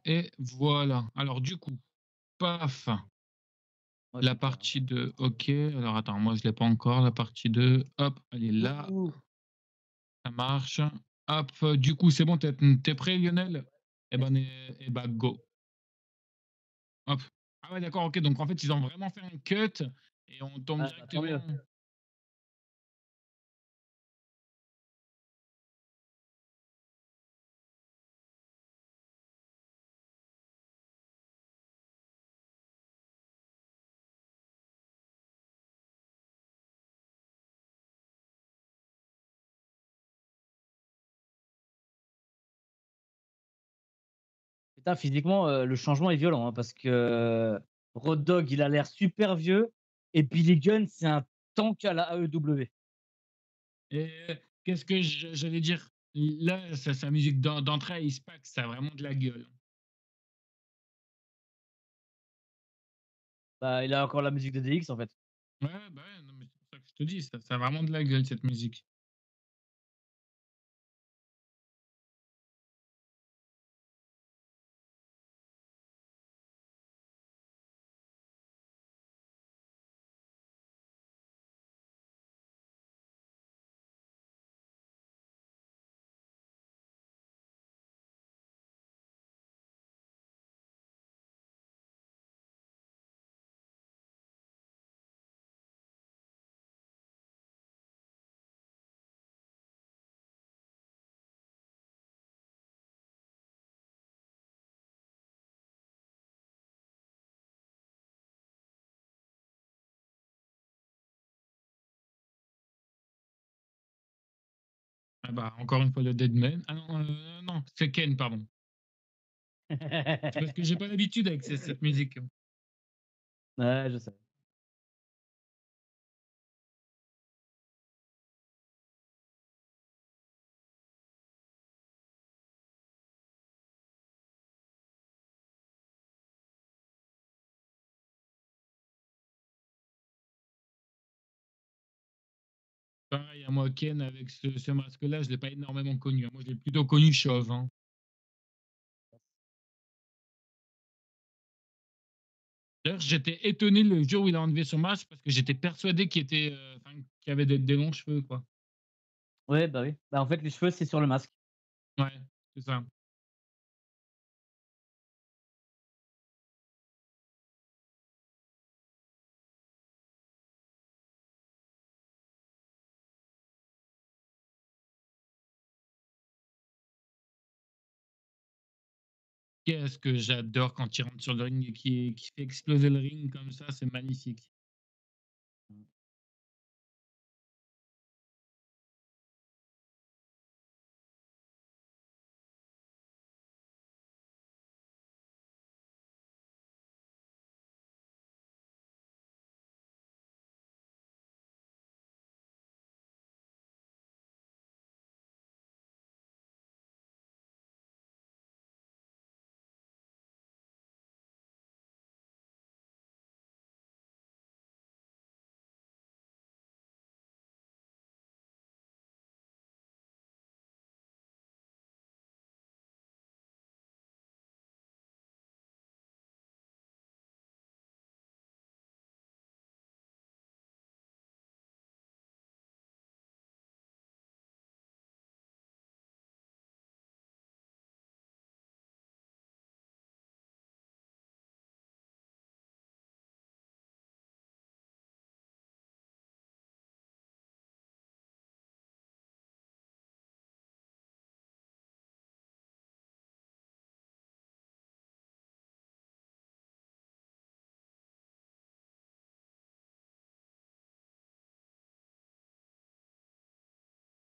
et voilà. Alors du coup, paf, Moi je la suis prêt, hein. partie 2. OK. Alors attends, moi je l'ai pas encore la partie 2. Hop, elle est là, Ouh! ça marche. Hop, du coup, c'est bon, tu es prêt Lionel? Yes. Eh ben go. Hop. Ah ouais d'accord, OK, donc en fait, ils ont vraiment fait un cut et on tombe Ah bah, tant directement. mieux. Putain, physiquement, le changement est violent, hein, parce que Road Dogg, il a l'air super vieux et Billy Gunn, c'est un tank à la AEW. Et qu'est-ce que j'allais dire? Là, sa musique d'entrée à Ispac, ça a vraiment de la gueule. Bah, il a encore la musique de DX, en fait. Ouais, bah ouais, non, mais c'est pour ça que je te dis, ça a vraiment de la gueule cette musique. Ah bah, encore une fois le Deadman. Ah non, non, c'est Ken, pardon. C'est parce que j'ai pas l'habitude avec cette musique. Ouais, je sais. Pareil, à moi, Ken, avec ce masque-là, je l'ai pas énormément connu, hein. Moi, je l'ai plutôt connu chauve, hein. D'ailleurs, j'étais étonné le jour où il a enlevé son masque parce que j'étais persuadé qu'il avait des longs cheveux, quoi. Ouais, bah, oui. Bah, en fait, les cheveux, c'est sur le masque. Ouais, c'est ça. Qu'est-ce que j'adore quand il rentre sur le ring et qui fait exploser le ring comme ça, c'est magnifique. Mmh.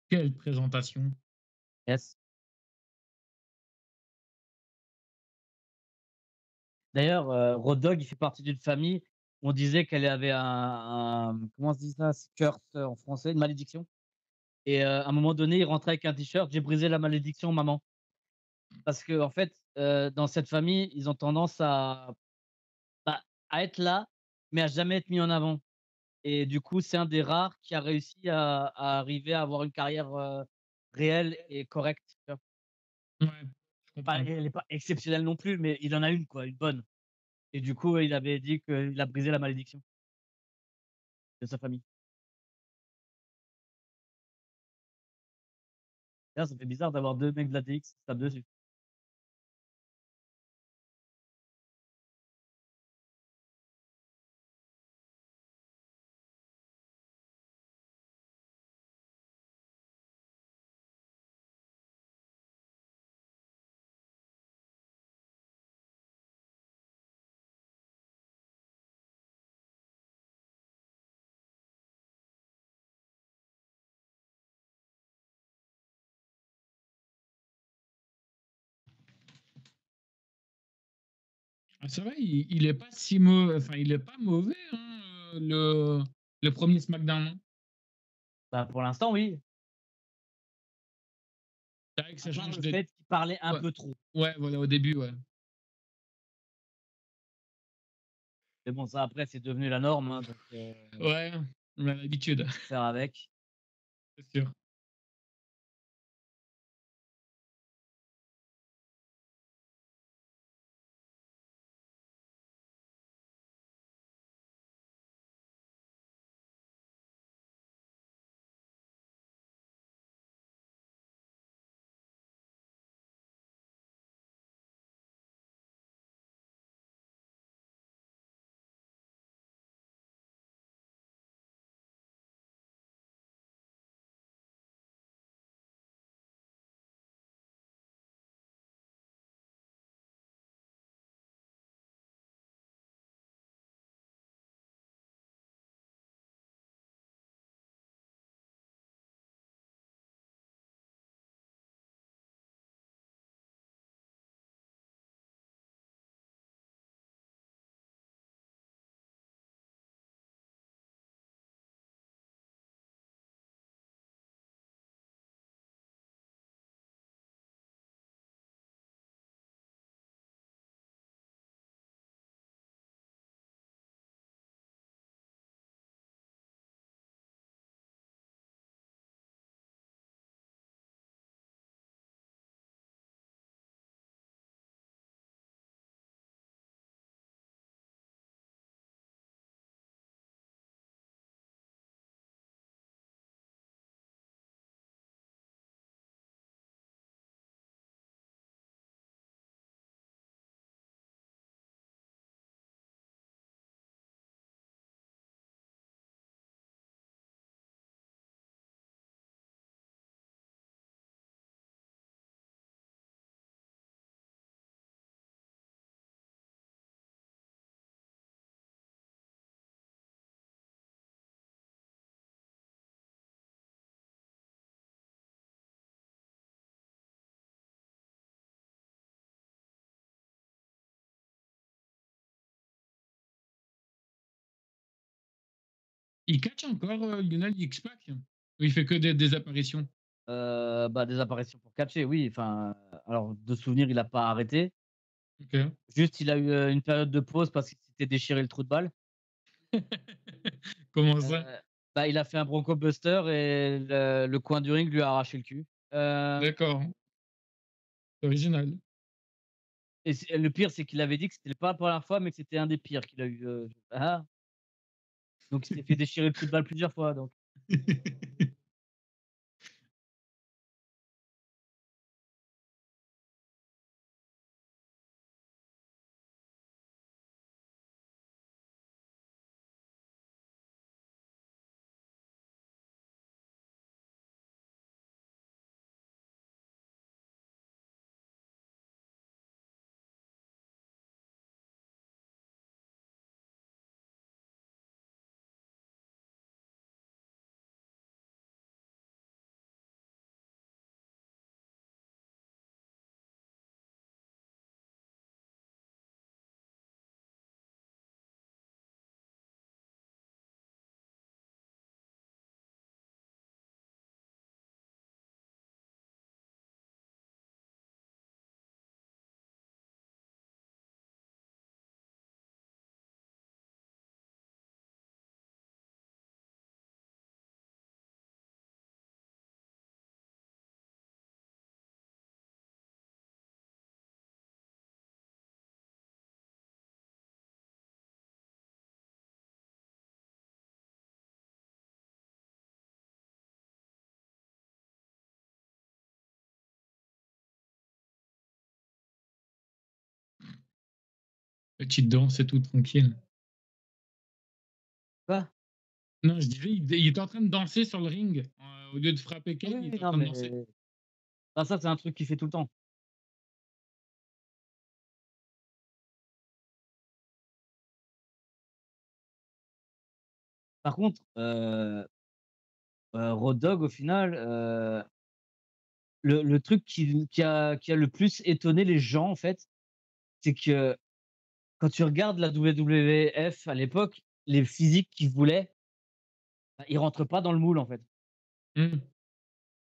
Quelle présentation! Yes. D'ailleurs, Road Dogg, il fait partie d'une famille, on disait qu'elle avait comment on se dit ça? C'est curse en français, une malédiction et à un moment donné, il rentrait avec un t-shirt: «J'ai brisé la malédiction maman». Parce qu'en fait, dans cette famille, ils ont tendance bah, à être là, mais à jamais être mis en avant et du coup, c'est un des rares qui a réussi à arriver à avoir une carrière, réelle et correcte, tu vois? Ouais, je Pas comprends. elle est pas exceptionnelle non plus, mais il en a une quoi, une bonne et du coup, il avait dit qu'il a brisé la malédiction de sa famille. D'ailleurs, ça fait bizarre d'avoir 2 mecs de l'ATX qui se tapent dessus. Ah, c'est vrai, il est pas si mau enfin, il est pas mauvais, hein, le 1er SmackDown, hein. Bah, pour l'instant, oui, C'est vrai que à ça part change le de fait qu'il parlait un ouais, peu trop. ouais, voilà, au début, ouais, Mais bon, ça après, c'est devenu la norme, hein, donc ouais, on a l'habitude, faut faire avec. c'est sûr. Il catch encore, Lionel X-Pac? Ou il fait que des apparitions? Bah, des apparitions pour catcher, oui, enfin, alors de souvenir, il a pas arrêté. OK. Juste, il a eu, une période de pause parce qu'il s'était déchiré le trou de balle. Comment ça? Heu, Bah, il a fait un bronco buster et le coin du ring lui a arraché le cul. D'accord, original. Et le pire, c'est qu'il avait dit que c'était pas la première fois, mais que c'était un des pires qu'il a eu, ah! Donc il s'est fait déchirer le trou de balle plusieurs fois, donc Petite danse et tout, tranquille. quoi? Non, je disais, il était en train de danser sur le ring, au lieu de frapper Ah Kane, oui, il oui, était en non, train de danser. mais ah ça, c'est un truc qu'il fait tout le temps. Par contre, Road Dogg au final, le truc qui a le plus étonné les gens en fait, c'est que quand tu regardes la WWF à l'époque, les physiques qu'ils voulaient, bah, ils rentrent pas dans le moule en fait. Mmh.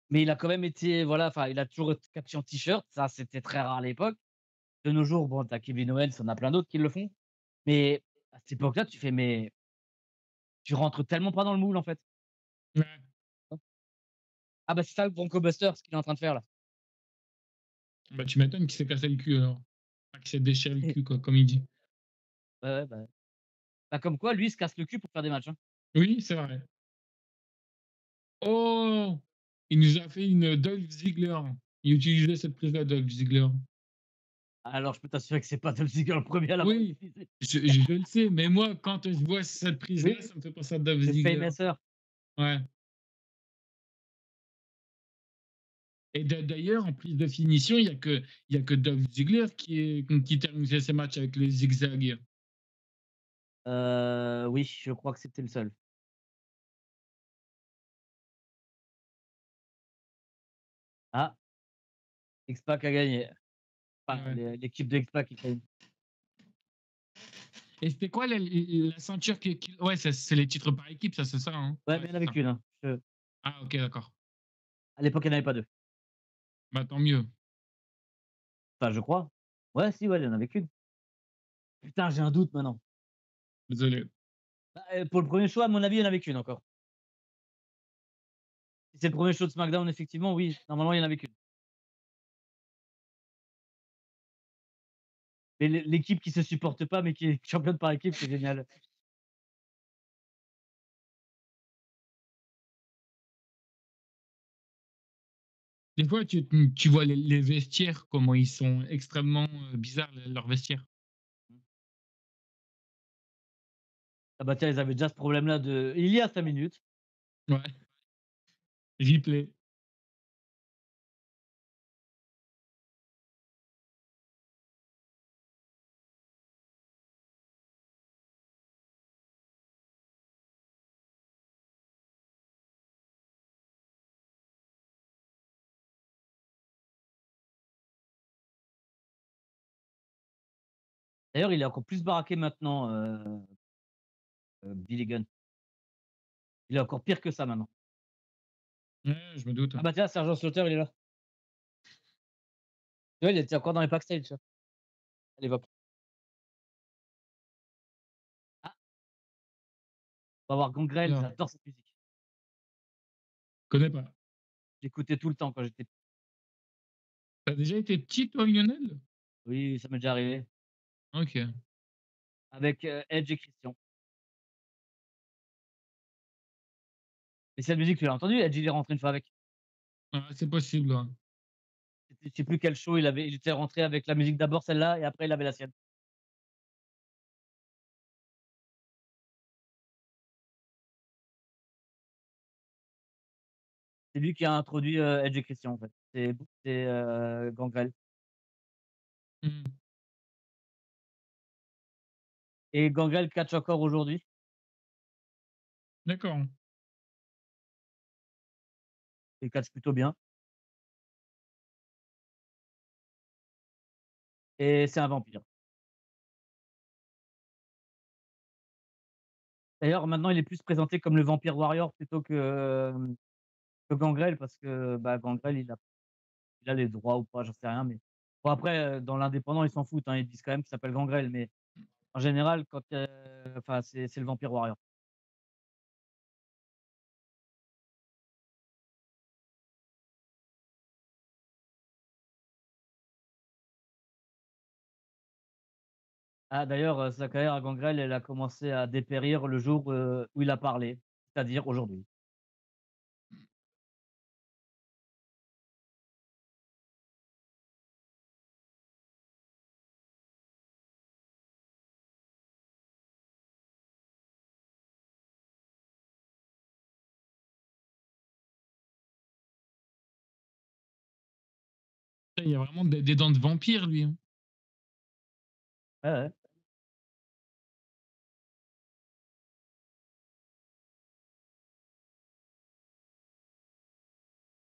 Mais il a quand même été voilà, enfin, il a toujours été catché en t-shirt, ça c'était très rare à l'époque. De nos jours, bon, tu as Kevin Owens, on a plein d'autres qui le font. Mais à cette époque-là, tu fais: «Mais tu rentres tellement pas dans le moule en fait». Ouais. Ah bah, c'est ça le Bronco Buster, ce qu'il est en train de faire là. Bah, tu m'étonnes qu'il s'est cassé le cul alors. Enfin, qu'il s'est déchiré le cul quoi, comme il dit. Ouais, ouais, bah, comme quoi lui, il se casse le cul pour faire des matchs, hein. Oui, c'est vrai. Oh! Il nous a fait une Dolph Ziggler. Il utilisait cette prise-là, Dolph Ziggler. Alors je peux t'assurer que c'est pas Dolph Ziggler le premier à l'avoir Oui, utilisé. je le sais, mais moi, quand je vois cette prise-là, Oui, ça me fait penser à Dolph le Ziggler. Fameasser. Ouais. Et d'ailleurs, en prise de finition, il y a que Dolph Ziggler qui termine ses matchs avec les zigzags. Oui, je crois que c'était le seul. Ah, X-Pac a gagné. Enfin, Ouais. l'équipe de X-Pac qui gagne. Et c'était quoi la ceinture ouais, c'est les titres par équipe, ça, c'est ça, hein? Ouais, Ouais, mais il y en c'est avait ça. qu'une, hein. Ah, OK, d'accord. À l'époque, il y en avait pas 2. Bah, tant mieux. Enfin, je crois. Ouais, si, ouais, il y en avait qu'une. Putain, j'ai un doute maintenant. Désolé. Bah, pour le premier show, à mon avis, il y en avait qu'une encore. Si c'est le premier show de SmackDown, effectivement, oui, normalement, il y en avait qu'une. Mais l'équipe qui se supporte pas, mais qui est championne par équipe, c'est génial. Des fois, tu vois les vestiaires, comment ils sont extrêmement, bizarres, leurs vestiaires. Mmh. Ah bah tiens, ils avaient déjà ce problème-là de il y a 5 minutes. Ouais, replay. D'ailleurs, il est encore plus baraqué maintenant, Billy Gunn. Il est encore pire que ça maintenant. Ouais, je me doute. Ah bah tiens, Sergent Slaughter, il est là. Tu vois, il était encore dans les backstage, tu vois, à l'époque. Ah, on va voir Gangrel, Alors, j'adore cette musique. je connais pas. J'écoutais tout le temps quand j'étais T'as déjà été petit, toi, Lionel? oui, ça m'est déjà arrivé. OK. Avec, Edge et Christian. Et cette musique, tu l'as entendue? Edge, il est rentré une fois avec. Ah, c'est possible, ouais. C'était je sais plus quel show il était rentré avec la musique d'abord celle-là et après il avait la sienne. C'est lui qui a introduit, Edge et Christian, en fait. Gangrel Mmh. et Gangrel catch encore aujourd'hui. D'accord. Il catch plutôt bien et c'est un vampire. D'ailleurs, maintenant, il est plus présenté comme le Vampire Warrior plutôt que Gangrel parce que, bah, Gangrel, il a les droits ou pas, j'en sais rien, mais bon après, dans l'indépendant, ils s'en foutent, hein, ils disent quand même qu'il s'appelle Gangrel, mais en général, enfin, c'est le Vampire Warrior. Ah d'ailleurs, sa carrière à Gangrel, elle a commencé à dépérir le jour, où il a parlé, c'est-à-dire aujourd'hui. Il y a vraiment des dents de vampire, lui, hein. Ouais, ouais.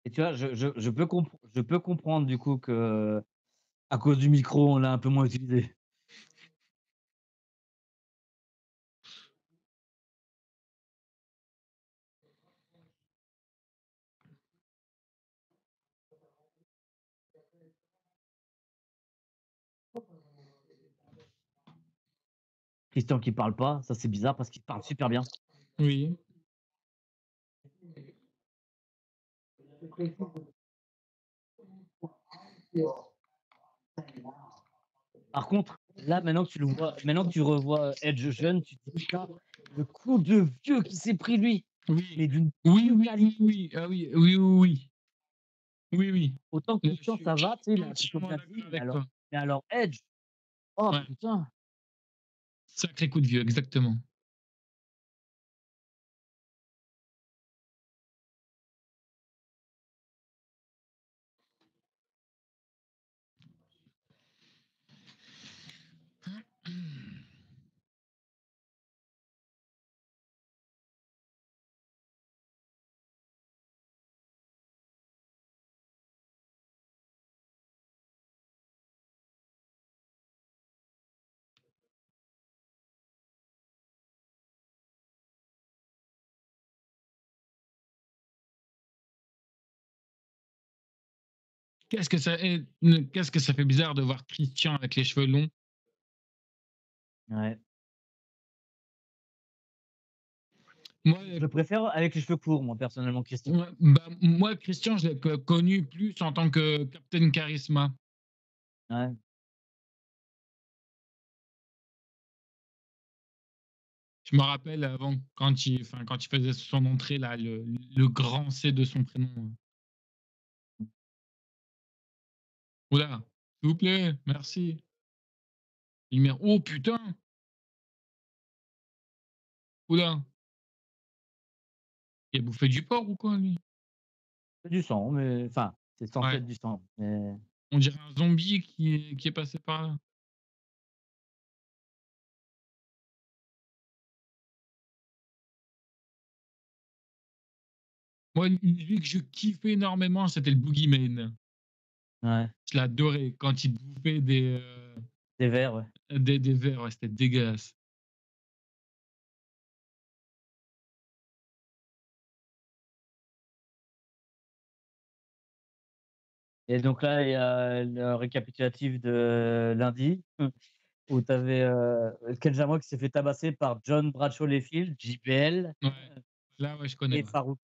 Et tu vois, je peux comprendre du coup qu'à cause du micro, on l'a un peu moins utilisé. Christian qui parle pas, ça c'est bizarre parce qu'il parle super bien. Oui. Par contre, là, maintenant que tu revois Edge jeune, tu te dis: «Putain, le coup de vieux qu'il s'est pris lui!» Oui. Mais d'une Oui, oui, oui, brutalité. oui. Ah oui, oui, oui, oui. Oui, oui. Autant Je Christian, suis ça va, tu sais, il a plutôt entièrement bien d'accord vieilli, avec toi. mais alors Edge, oh Ouais, putain! sacré coup de vieux, exactement. Qu'est-ce que ça fait bizarre de voir Christian avec les cheveux longs. Ouais. Moi, Je préfère avec les cheveux courts, moi, personnellement, Christian. ouais, bah, moi, Christian, je l'ai connu plus en tant que Captain Charisma. Ouais. Je me rappelle avant, quand il faisait son entrée, là, le grand C de son prénom. Oula, s'il vous plaît, merci. Lumière. Oh putain! Oula, il a bouffé du porc ou quoi, lui? C'est du sang, mais enfin, c'est censé Ouais, être du sang, mais on dirait un zombie qui est passé par là. Moi, lui que je kiffais énormément, c'était le Boogeyman. ouais, Je l'adorais quand il bouffait des vers, ouais. des vers, ouais, c'était dégueulasse. Et donc là, il y a le récapitulatif de lundi, où tu avais, Ken Shamrock qui s'est fait tabasser par John Bradshaw Layfield, JBL Ouais. Là, ouais, je connais, et ouais. Farouk.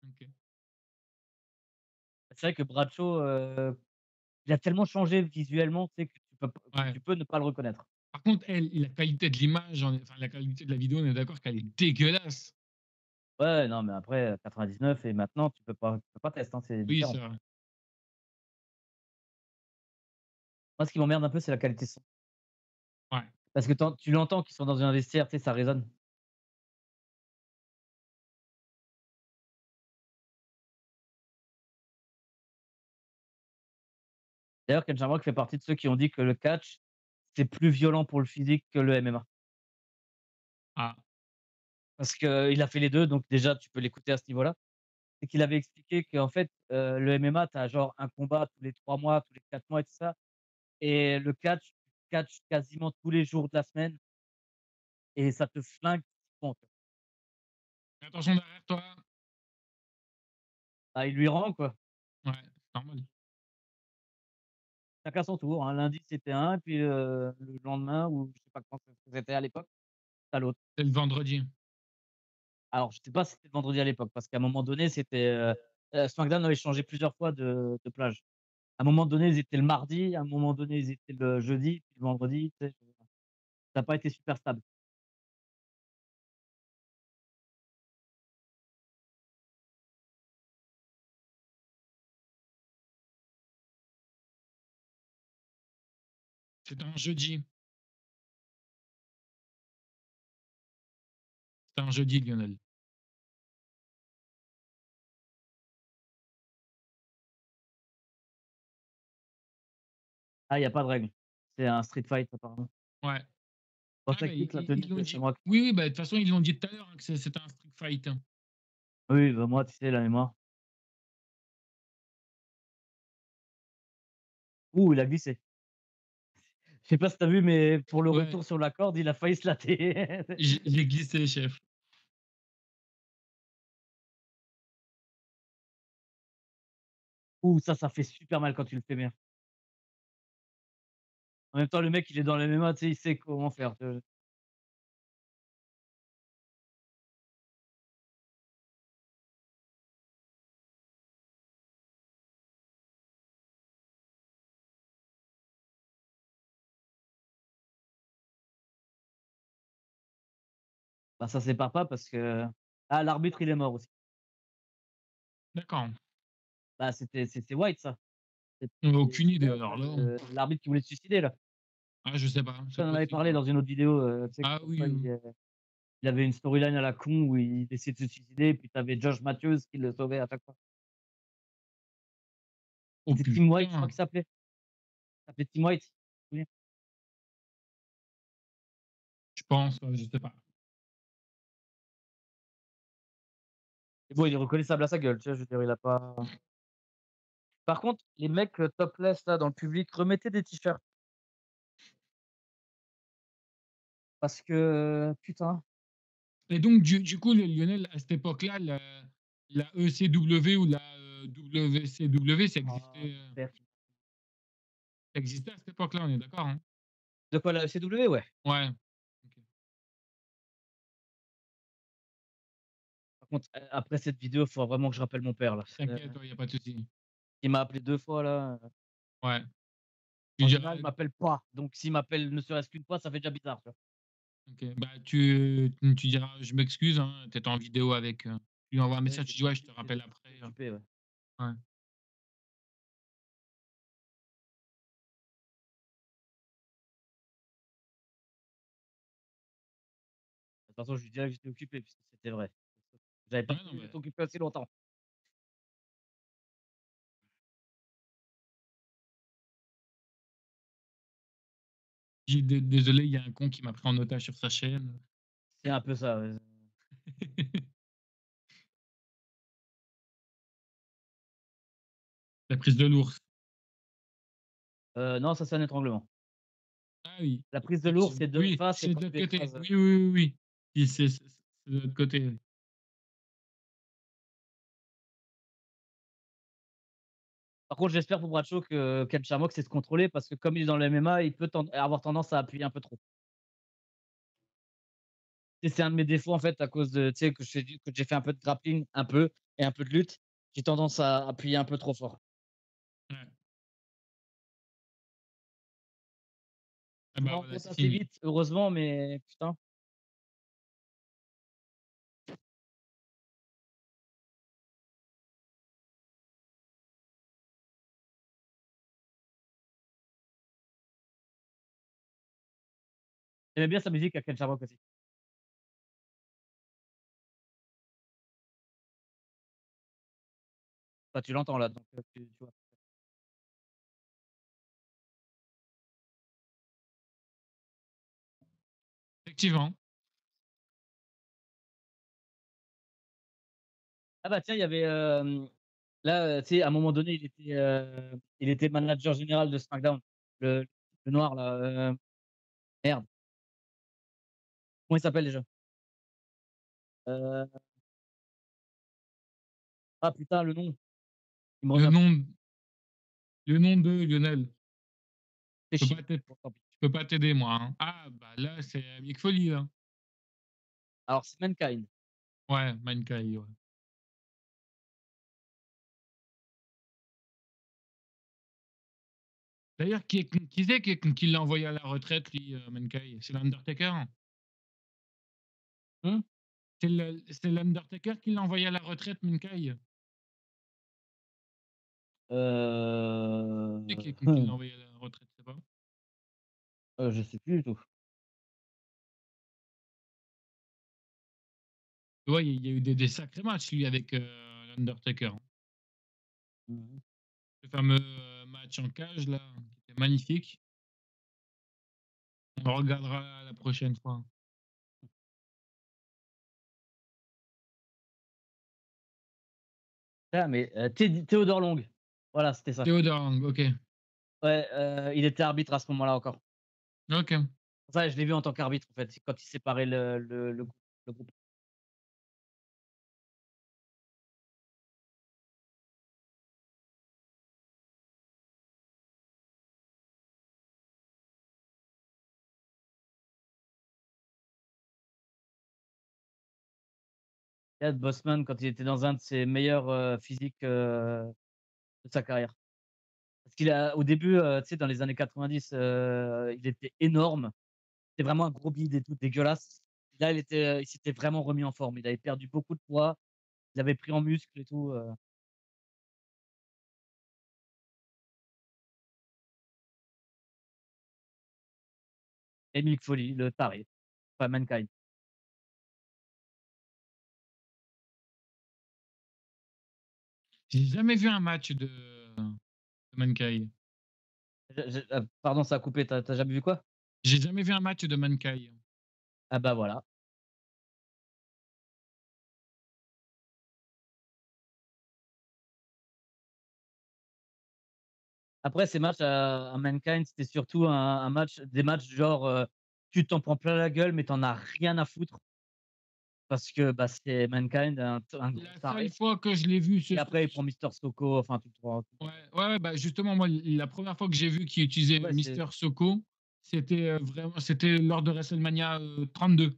OK. C'est vrai que Bradshaw, il a tellement changé visuellement, tu sais, que Ouais. tu peux ne pas le reconnaître. Par contre, elle, la qualité de l'image, enfin, la qualité de la vidéo, on est d'accord qu'elle est dégueulasse. Ouais, non, mais après, 99 et maintenant, tu peux pas tester, hein, c'est Oui, c'est différent. vrai. Moi, ce qui m'emmerde un peu, c'est la qualité son. Ouais. Parce que tu l'entends qu'ils sont dans un vestiaire, tu sais, ça résonne. D'ailleurs, Ken Shamrock fait partie de ceux qui ont dit que le catch, c'est plus violent pour le physique que le MMA. Ah, Parce qu'il a fait les 2, donc déjà, tu peux l'écouter à ce niveau-là. C'est qu'il avait expliqué qu'en fait, le MMA, tu as genre un combat tous les 3 mois, tous les 4 mois et tout ça, et le catch, tu catches quasiment tous les jours de la semaine et ça te flingue physiquement, tu vois? attention derrière toi. Bah, il lui rend, quoi. Ouais, c'est normal. Chacun son tour, hein. Lundi, c'était un, puis, le lendemain ou je sais pas quand c'était à l'époque, tu l'autre. C'est le vendredi. Alors je sais pas si c'était le vendredi à l'époque, parce qu'à un moment donné, c'était, SmackDown avait changé plusieurs fois de plage. À un moment donné, ils étaient le mardi, à un moment donné, ils étaient le jeudi, puis le vendredi, tu sais? Ça a pas été super stable. C'est un jeudi. C'est un jeudi, Lionel. Ah, il y a pas de règle. C'est un street fight apparemment. Ouais. Bon, Ouais, ça bah, explique la ils tenue l'ont de dit. Shamrock. Oui, oui, bah, de toute façon, ils l'ont dit tout à l'heure, hein, que c'était un street fight, hein. Oui, bah, moi, tu sais, la mémoire. Ouh, il a glissé. Je sais pas si tu as vu, mais pour le Ouais, retour sur la corde, il a failli se latter. j'ai glissé, chef. Ouh, ça fait super mal quand tu le fais bien. En même temps, le mec, il est dans le MMA, tu sais, il sait comment faire, tu vois? Bah, ça sépare pas parce que ah, l'arbitre, il est mort aussi. D'accord. Bah, c'est White ça. Aucune C'était, idée alors là. l'arbitre qui voulait se suicider là. Ah, je sais pas, c'est On en avait possible parlé alors. dans une autre vidéo, tu sais, Ah comme oui, quoi il avait une storyline à la con où il essayait de se suicider, puis tu avais Josh Matthews qui le sauvait à chaque fois. oh C'était Tim White, je crois putain, qu'il s'appelait. Il s'appelait Tim White, tu te souviens? je pense, je sais pas. Et bon, il est reconnaissable à sa gueule, tu vois? Je veux dire, il a pas par contre, les mecs, topless là dans le public, remettez des t-shirts parce que, putain. Et donc, du coup, Lionel, à cette époque-là, la ECW ou la WCW, Ah, perte. ça existait à cette époque-là, on est d'accord, hein? De quoi, la FCW? Ouais. Ouais. Ok. Par contre, après cette vidéo, il faudra vraiment que je rappelle mon père là. T'inquiète, il n'y a pas de souci. Il m'a appelé 2 fois là. Ouais. Tu En diras, général, il m'appelle pas, donc s'il m'appelle ne serait-ce qu'une fois, ça fait déjà bizarre, tu vois? ok, bah, tu diras, je m'excuse, hein, tu en vidéo avec. Tu lui envoies un Ouais, message, tu dis, ouais, je te rappelle j'étais après. occupé, ouais. Ouais. De toute façon, je lui dirais que j'étais occupé puisque c'était vrai. J'avais pas Ouais, non, prévu mais d'être occupé aussi longtemps. je dis, désolé, il y a un con qui m'a pris en otage sur sa chaîne. C'est un peu ça, ouais. La prise de l'ours. Non, ça c'est un étranglement. Ah oui, La prise de l'ours, effectivement. c'est de Oui, face et c'est quand de l'autre tu côté. écrases, Oui, oui, oui, oui. Oui, c'est de l'autre côté. Oui. Par contre, j'espère pour Bradshaw que Ken Shamrock sait se contrôler parce que comme il est dans le MMA, il peut avoir tendance à appuyer un peu trop. Et c'est un de mes défauts en fait à cause de, tu sais, que j'ai fait un peu de grappling, un peu, et un peu de lutte. J'ai tendance à appuyer un peu trop fort. Ouais. Ah Je me bah rends voilà, compte c'est assez fini. vite, heureusement, mais putain. J'aimais bien sa musique à Ken Shamrock aussi. Bah, tu l'entends là, donc tu vois. Effectivement. Ah bah tiens, il y avait là, tu sais, à un moment donné, il était manager général de SmackDown. Le, le noir là, merde, comment il s'appelle déjà? Euh, ah putain, le nom, il me Le revient. nom, le nom de Lionel. C'est Je peux chier. pas t'aider, Bon, tant pis. je peux pas t'aider moi, hein. Ah bah là c'est Mick Foley là. Alors c'est Mankind. Ouais, Mankind, ouais. D'ailleurs, qui l'a envoyé à la retraite, lui, Mankind? C'est l'Undertaker? Hmm. C'est l'Undertaker qui l'a envoyé à la retraite, Mankind? C'est qui l'a envoyé à la retraite, c'est pas? Je sais plus du tout. Ouais, il y a eu des sacrés matchs, lui, avec l'Undertaker. Mhm. Le fameux match en cage, là, qui était magnifique. On le regardera la prochaine fois. Ah, mais Théodore Long. Voilà, c'était ça. Theodore Lang, ok. Ouais, il était arbitre à ce moment-là encore. Ok. Ça, je l'ai vu en tant qu'arbitre en fait, quand il séparait le groupe. Chad Bossman quand il était dans un de ses meilleurs physiques de sa carrière. Parce qu'il a, au début, tu sais, dans les années 90, il était énorme. C'était vraiment un gros bide et tout, dégueulasse. Là, il s'était vraiment remis en forme. Il avait perdu beaucoup de poids. Il avait pris en muscle et tout. Emile Foley, le taré. Enfin, Mankind. J'ai jamais vu un match de Mankind. Pardon, ça a coupé. T'as jamais vu quoi? J'ai jamais vu un match de Mankind. Ah bah voilà. Après, ces matchs à Mankind, c'était surtout des matchs genre, tu t'en prends plein la gueule, mais t'en as rien à foutre parce que bah, c'est Mankind, un gros La seule taré. fois que je l'ai vu Et après, il prend Mister Soko, enfin tout le temps. ouais, ouais, bah justement, moi, la première fois que j'ai vu qu'il utilisait Ouais, Mister Soko, c'était c'était lors de WrestleMania 32,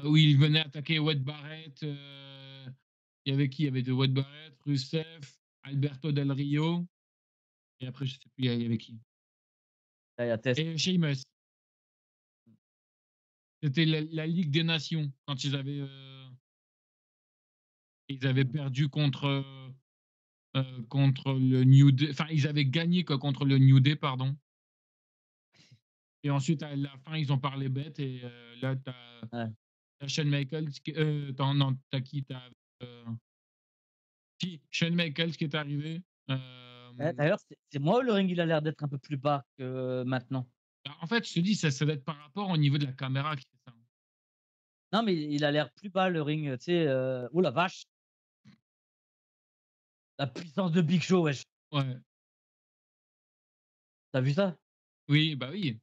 où il venait attaquer Wade Barrett. Il y avait qui? Il y avait de Wade Barrett, Rusev, Alberto Del Rio, et après, je sais plus, il y avait qui? là, il y a Test. Et Sheamus. C'était la Ligue des Nations, quand ils avaient Mmh. perdu contre le New Day. Enfin, ils avaient gagné quoi, contre le New Day, pardon. Et ensuite, à la fin, ils ont parlé bête. Et là, Ouais. t'as Shawn Michaels. Non, t'as qui? Si, Shawn Michaels qui est arrivé. D'ailleurs, c'est moi ou le ring, il a l'air d'être un peu plus bas que maintenant? Bah, en fait, je te dis, ça doit être par rapport au niveau de la caméra qui fait ça. Non, mais il a l'air plus bas le ring, tu sais, oh la vache! La puissance de Big Show, wesh! Ouais. Tu as vu ça? Oui, bah oui.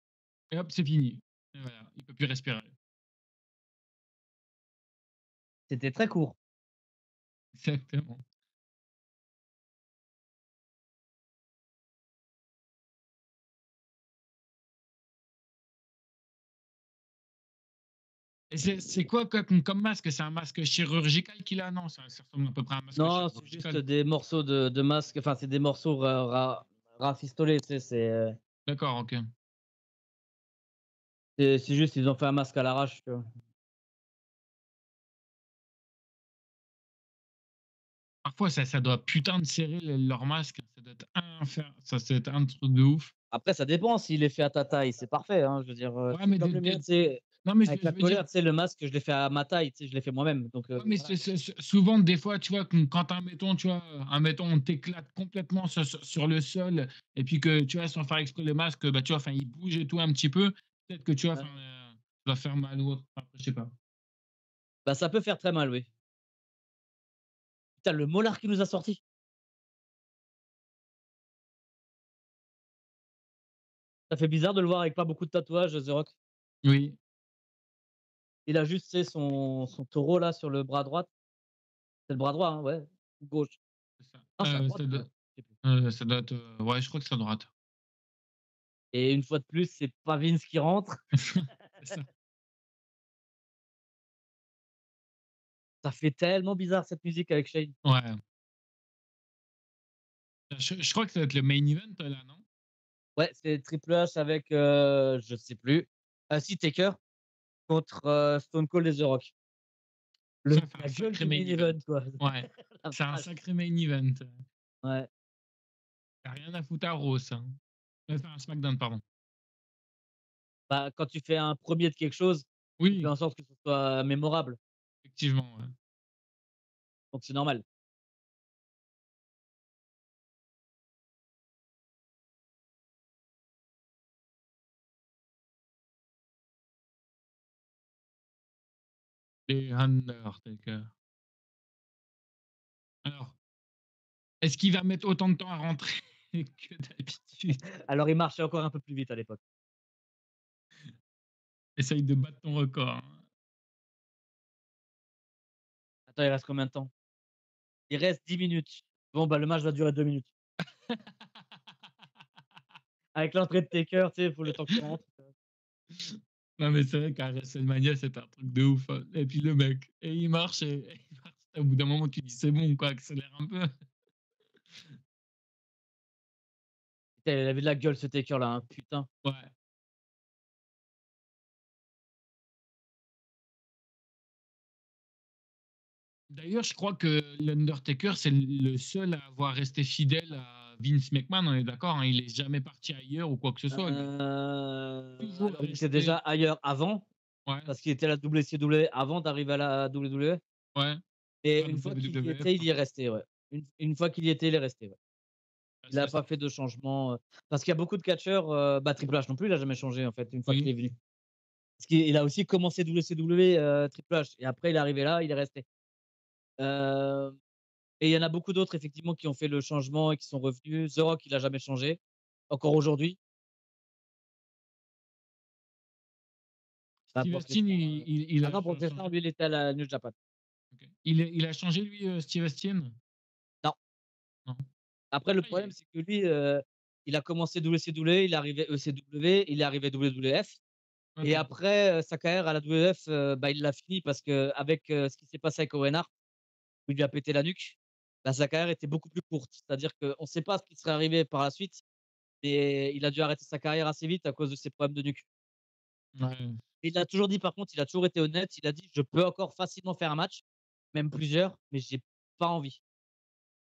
Et hop, c'est fini. Et voilà, il peut plus respirer. C'était très court. Exactement. Et c'est quoi comme masque? C'est un masque chirurgical qu'il a? Non, ça ressemble à peu près à un masque Non, c'est juste chirurgical. des morceaux de masque, enfin, c'est des morceaux rafistolés, tu sais, D'accord, OK. c'est juste, ils ont fait un masque à l'arrache, tu vois? Parfois, ça doit putain de serrer leur masque. Ça doit être ça doit être un truc de ouf. Après, ça dépend s'il est fait à ta taille, c'est parfait, hein, je veux dire, Ouais, c'est mais comme le mien, tu sais, non, mais avec je la veux dire, colère, tu sais, le masque, je l'ai fait à ma taille, tu sais, je l'ai fait moi-même, donc ouais, mais voilà. souvent, des fois, tu vois, quand admettons, tu vois, admettons, on t'éclate complètement sur le sol et puis que, tu vois, sans faire exprès le masque, bah, tu vois, enfin, il bouge et tout un petit peu. Peut-être que, tu vois, enfin, Ouais. ça va faire mal ou autre. Après, je sais pas. Bah, ça peut faire très mal, oui. Putain, le molar qu'il nous a sorti! Ça fait bizarre de le voir avec pas beaucoup de tatouages, The Rock. Oui, Il a juste, tu sais, son taureau là sur le bras droit. C'est le bras droit, hein, ouais, ou gauche? c'est ça. Non, c'est à droite, ouais, je sais plus. Ça doit être, ouais, je crois que c'est à droite. Et une fois de plus, c'est pas Vince qui rentre. C'est ça. Ça fait tellement bizarre cette musique avec Shane. Ouais. Je crois que ça va être le main event, là, non? Ouais, c'est Triple H avec, je sais plus. Ah si, Taker contre, Stone Cold et The Rock. Ça Le fait un la gueule sacré du main main event. event, quoi. Ouais, La c'est un vache. sacré main event. Ouais. Tu rien à foutre à Raw, ça, hein. Enfin, à SmackDown, pardon. Bah, quand tu fais un premier de quelque chose, tu fais Oui, en sorte que ce soit mémorable, effectivement, ouais. donc c'est normal. Les Undertaker. Alors, est-ce qu'il va mettre autant de temps à rentrer que d'habitude? Alors il marchait encore un peu plus vite à l'époque. Essaye de battre ton record, hein. Attends, il reste combien de temps? Il reste 10 minutes. Bon, bah, le match va durer 2 minutes. Avec l'entrée de Taker, tu sais, il faut le temps qu'il rentre. Non, mais c'est vrai qu'à WrestleMania, c'était un truc de ouf, hein. Et puis le mec, et il marche et il marche. Au bout d'un moment, tu dis: «C'est bon, quoi, accélère un peu». Putain, il avait de la gueule ce Taker là, hein, putain. Ouais. D'ailleurs, je crois que l'Undertaker, c'est le seul à avoir resté fidèle à Vince McMahon, on est d'accord, hein? Il est jamais parti ailleurs ou quoi que ce soit, lui. Toujours Alors il était déjà resté, ailleurs avant, ouais, parce qu'il était à la WCW avant d'arriver à la WWE ouais, et à une fois qu'il y WWF, était, il y est resté, ouais. Une fois qu'il y était, il est resté, ouais. ah, Il a ça, pas c'est fait de changement, parce qu'il y a beaucoup de catcheurs, bah, Triple H non plus, il a jamais changé en fait, une fois qu'il oui, est venu. Parce qu'il a aussi commencé WCW, Triple H et après il est arrivé là, il est resté. Hem Et il y en a beaucoup d'autres effectivement qui ont fait le changement et qui sont revenus. The Rock, il a jamais changé, encore aujourd'hui. Bah, Steve Brock Austin, Lesnar, il ah a non, Brock Lesnar, changé? lui, il était à la New Japan. OK. Il a changé lui, Steve Austin? Non, Non? après le Ah, il problème, est c'est que lui, il a commencé WCW, il est arrivé ECW, il est arrivé WWF et OK. après, sa carrière à la WWF, bah, il l'a fini parce qu'avec, ce qui s'est passé avec Owen Hart, où il lui a pété la nuque, bah, sa carrière était beaucoup plus courte. C'est-à-dire qu'on ne sait pas ce qui serait arrivé par la suite, mais il a dû arrêter sa carrière assez vite à cause de ses problèmes de nuque. Ouais. Il a toujours dit par contre, il a toujours été honnête, il a dit: «Je peux encore facilement faire un match, même plusieurs, mais j'ai pas envie,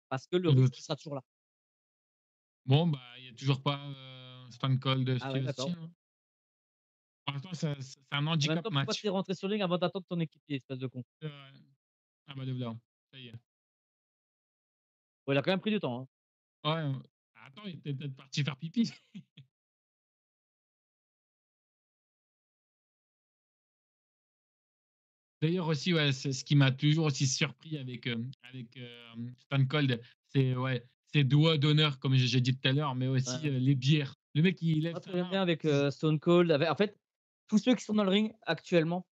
parce que le Et risque l'autre? il sera toujours là». Bon, bah, il y a toujours pas, Stone Cold, Ah ouais, Steve d'accord. Austin, hein? En même temps, c'est un En même handicap temps, pourquoi tu match. es rentré sur le ring avant d'attendre ton équipier, espèce de con? C'est vrai. Ah bah, le voilà, ça y est. Bon, il a quand même pris du temps, hein. Ouais, attends, il était peut-être parti faire pipi. D'ailleurs aussi, ouais, c'est ce qui m'a toujours aussi surpris avec, Stone Cold, c'est, ouais, ses doigts d'honneur comme j'ai dit tout à l'heure, mais aussi, Ouais. les bières. Le mec, il lève Moi, ce sa que j'aime main, bien avec, zzz. Stone Cold, avec en fait, tous ceux qui sont dans le ring actuellement,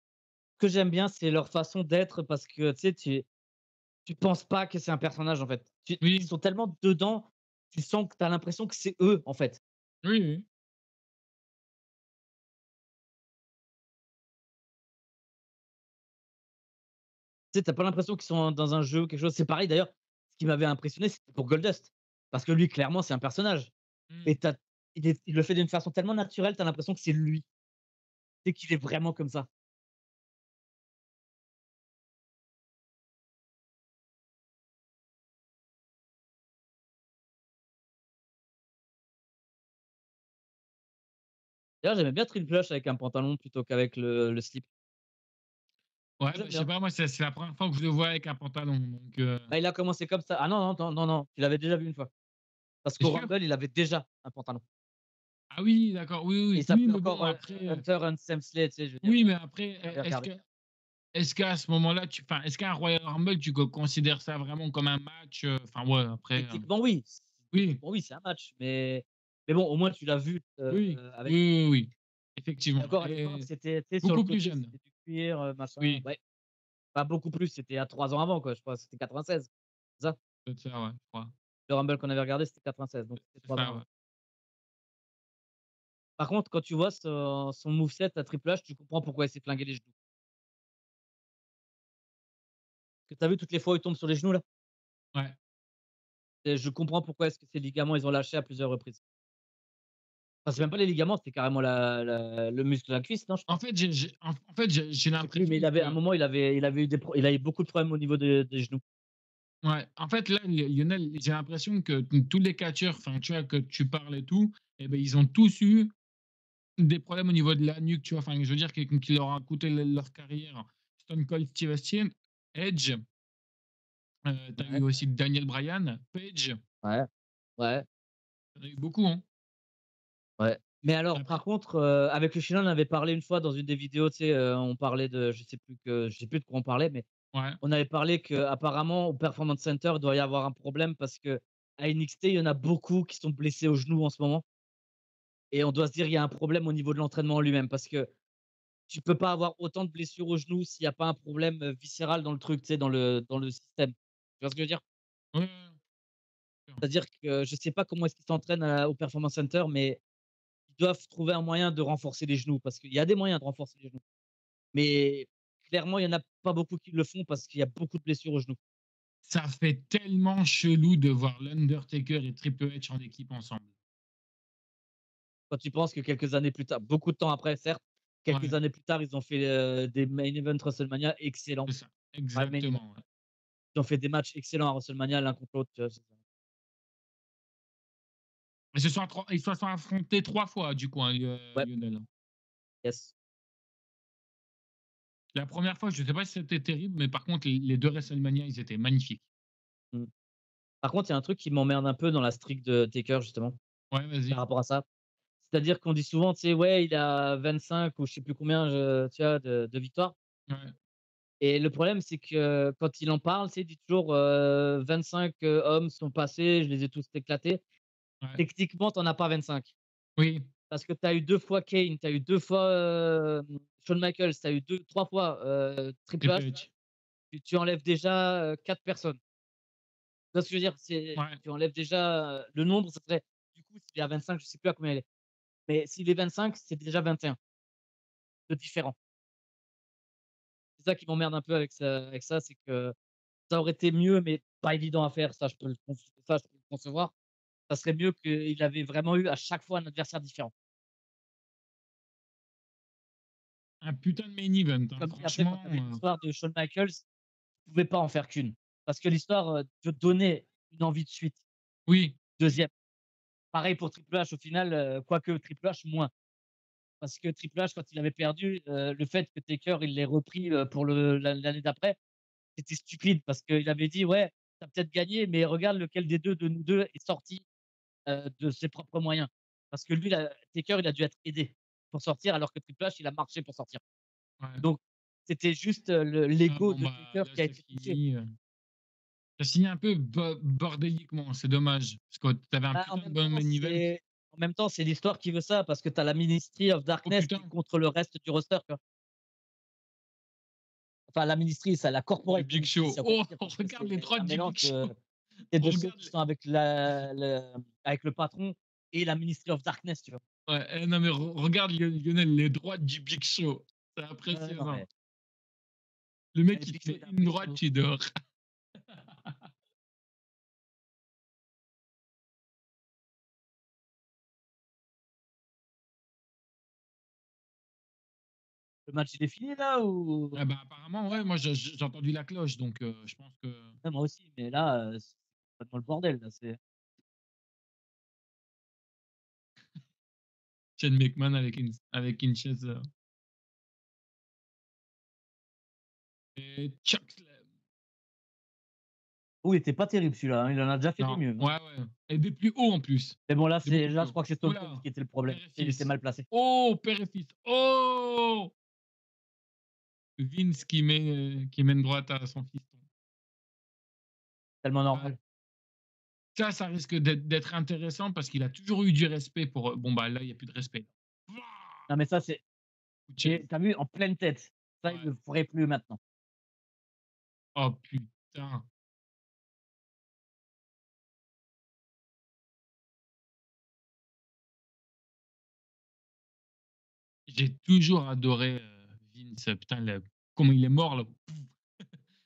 ce que j'aime bien, c'est leur façon d'être parce que, tu sais, tu penses pas que c'est un personnage, en fait. Ils Oui, sont tellement dedans, tu sens que tu as l'impression que c'est eux, en fait. oui, oui. Tu sais, tu pas l'impression qu'ils sont dans un jeu ou quelque chose. C'est pareil d'ailleurs, ce qui m'avait impressionné, c'était pour Goldust. Parce que lui, clairement, c'est un personnage. Mmh. Et tu il le fait d'une façon tellement naturelle, tu as l'impression que c'est lui. Tu sais qu'il est vraiment comme ça. D'ailleurs, j'aimais bien Triple H avec un pantalon plutôt qu'avec le slip. Ouais, bah, J'aime je sais bien. pas, moi, c'est la première fois que je le vois avec un pantalon, donc Bah, il a commencé comme ça. Ah non, non, non, non, non, tu l'avais déjà vu une fois. Parce tu qu'au sûr? Rumble, il avait déjà un pantalon. Ah oui, d'accord, oui, Et il oui, oui, s'appelait mais bon, encore, après, Hunter and Sam Slade, tu sais, je veux dire, oui, mais après, j'avais regardé. est-ce qu'à ce moment-là, est-ce qu'un Royal Rumble, tu considères ça vraiment comme un match? Enfin, ouais, après, Techniquement, oui. oui, Techniquement, oui, c'est un match, mais bon, au moins tu l'as vu, oui, oui, avec oui, oui, et effectivement encore à l'époque, et c'était, tu sais, sur le beaucoup plus côté, jeune. c'était du cuir, machin, Oui, ouais. Pas beaucoup plus, c'était à 3 ans avant, quoi, je crois, c'était 96, c'est ça? c'est ça, ouais, je crois. Le Rumble qu'on avait regardé, c'était 96, donc c'était C'est 3 ans ça, ouais. avant. Par contre, quand tu vois son moveset à Triple H, tu comprends pourquoi il s'est flingué les genoux. Que tu as vu toutes les fois où il tombe sur les genoux là? Ouais. Et je comprends pourquoi est-ce que ces ligaments, ils ont lâché à plusieurs reprises. Enfin, c'est même pas les ligaments, c'était carrément le muscle de la cuisse, non, je En crois? fait, j'ai Je sais plus, mais l'impression il avait à un que moment, il avait beaucoup de problèmes au niveau des genoux. ouais, en fait, là, Lionel, j'ai l'impression que tous les catcheurs, enfin, tu vois, que tu parles et tout, et ben, ils ont tous eu des problèmes au niveau de la nuque, tu vois? Enfin, je veux dire, qui leur a coûté leur carrière. Stone Cold Steve Austin, Edge, tu as eu Ouais, aussi Daniel Bryan, Page, ouais, ouais, tu en as eu beaucoup, hein. ouais. Mais alors, par Après contre, avec le Chilien, on avait parlé une fois dans une des vidéos, tu sais, on parlait de je sais plus de quoi on parlait, mais ouais, on avait parlé qu'apparemment au Performance Center, il doit y avoir un problème parce qu'à NXT, il y en a beaucoup qui sont blessés au genou en ce moment et on doit se dire il y a un problème au niveau de l'entraînement en lui-même parce que tu peux pas avoir autant de blessures au genou s'il y a pas un problème, viscéral dans le truc, tu sais, dans le système. Tu vois ce que je veux dire? ouais, ouais, ouais, sûr. C'est-à-dire que je sais pas comment est-ce qu'ils s'entraînent au Performance Center, mais ils doivent trouver un moyen de renforcer les genoux parce qu'il y a des moyens de renforcer les genoux. Mais clairement, il y en a pas beaucoup qui le font parce qu'il y a beaucoup de blessures aux genoux. Ça fait tellement chelou de voir l'Undertaker et Triple H en équipe ensemble. Quand tu penses que quelques années plus tard, beaucoup de temps après, certes, quelques Ouais, années plus tard, ils ont fait, des main events WrestleMania excellents. c'est ça, Ouais, main event. exactement, ouais. Ils ont fait des matchs excellents à WrestleMania l'un contre l'autre, tu vois? Ils se sont affrontés 3 fois, du coup, hein, Ouais, Lionel. yes. La première fois, je ne sais pas si c'était terrible, mais par contre, les 2 WrestleMania, ils étaient magnifiques. Mmh. Par contre, il y a un truc qui m'emmerde un peu dans la streak de Taker justement, Ouais, par vas-y. rapport à ça. C'est-à-dire qu'on dit souvent, tu sais: «Ouais, il a 25 ou je sais plus combien, tu vois, de victoires». Ouais, Et le problème, c'est que quand il en parle, tu sais, il dit toujours, «25, hommes sont passés, je les ai tous éclatés». ouais. Techniquement, tu en as pas 25 Oui, parce que tu as eu 2 fois Kane, tu as eu 2 fois, Shawn Michaels, tu as eu 2-3 fois, Triple Triple H. H. Tu enlèves déjà, 4 personnes. Tu vois ce que je veux dire? Ouais, Tu enlèves déjà, le nombre, ça serait du coup, s'il est à 25, je sais plus à combien il est. Mais s'il est 25, c'est déjà 21 de différent. C'est ça qui m'emmerde un peu avec ça, c'est que ça aurait été mieux, mais pas évident à faire, ça je peux le concevoir. Ça serait mieux qu'il avait vraiment eu à chaque fois un adversaire différent. un putain de main event, hein, Comme dit après quand franchement, tu avais l'histoire de Shawn Michaels, tu pouvais pas en faire qu'une. Parce que l'histoire, te donnait une envie de suite. oui, Deuxième. Pareil pour Triple H au final, quoique Triple H moins. Parce que Triple H quand il avait perdu, le fait que Taker il l'ait repris, pour l'année d'après, c'était stupide parce qu'il avait dit: «Ouais, tu as peut-être gagné, mais regarde lequel des 2 de nous 2 est sorti, de ses propres moyens». Parce que lui, Taker, il a dû être aidé pour sortir alors que Triple H, il a marché pour sortir. ouais. Donc c'était juste, Ah l'ego bon, de bah, Taker là, qui a c'est été touché. fini, tu signé un peu bordéliquement, c'est dommage, parce que tu avais un Bah, putain de bon main event. en même temps, c'est l'histoire qui veut ça parce que tu as la Ministry of Oh Darkness qui est putain, contre le reste du roster, tu vois? Enfin la Ministry, c'est la le corporate Big Ministry, Show. c'est encore Oh, pire parce que regarde c'est les droits un du mélange Big Show. de ceux Regarde qui les sont avec avec le patron et la Ministry of Darkness, tu vois? ouais, non, mais regarde Lionel, les droits du Big Show. C'est Non impressionnant. mais Le mec, Et il puis te fait que une droite, tu es dehors. le match, il est fini là ou? Ah bah, apparemment, ouais, moi j'ai entendu la cloche, donc je pense que Ouais, moi aussi, mais là, c'est complètement le bordel là, c'est Shane McMahon avec une chaise. Et Chuck Slam. oh, il était pas terrible celui-là, hein, il en a déjà fait des Non, mieux, hein. ouais, ouais. Et des plus hauts en plus. Mais bon là, Des beaucoup là, plus je hauts. crois que c'est Stone Cold Oula, qui était le problème. père et Il était fils. mal placé. Oh, père et fils. Oh, Vince qui met une droite à son fiston. Tellement Ah, normal. ça risque d'être intéressant parce qu'il a toujours eu du respect pour. Bon, bah là, il n'y a plus de respect. Ouah, Non mais ça c'est coup de chaise. tu vu en pleine tête. Ça, il Ouais. le ferait plus maintenant. Oh putain. J'ai toujours adoré Vince. Putain, comment il est mort là.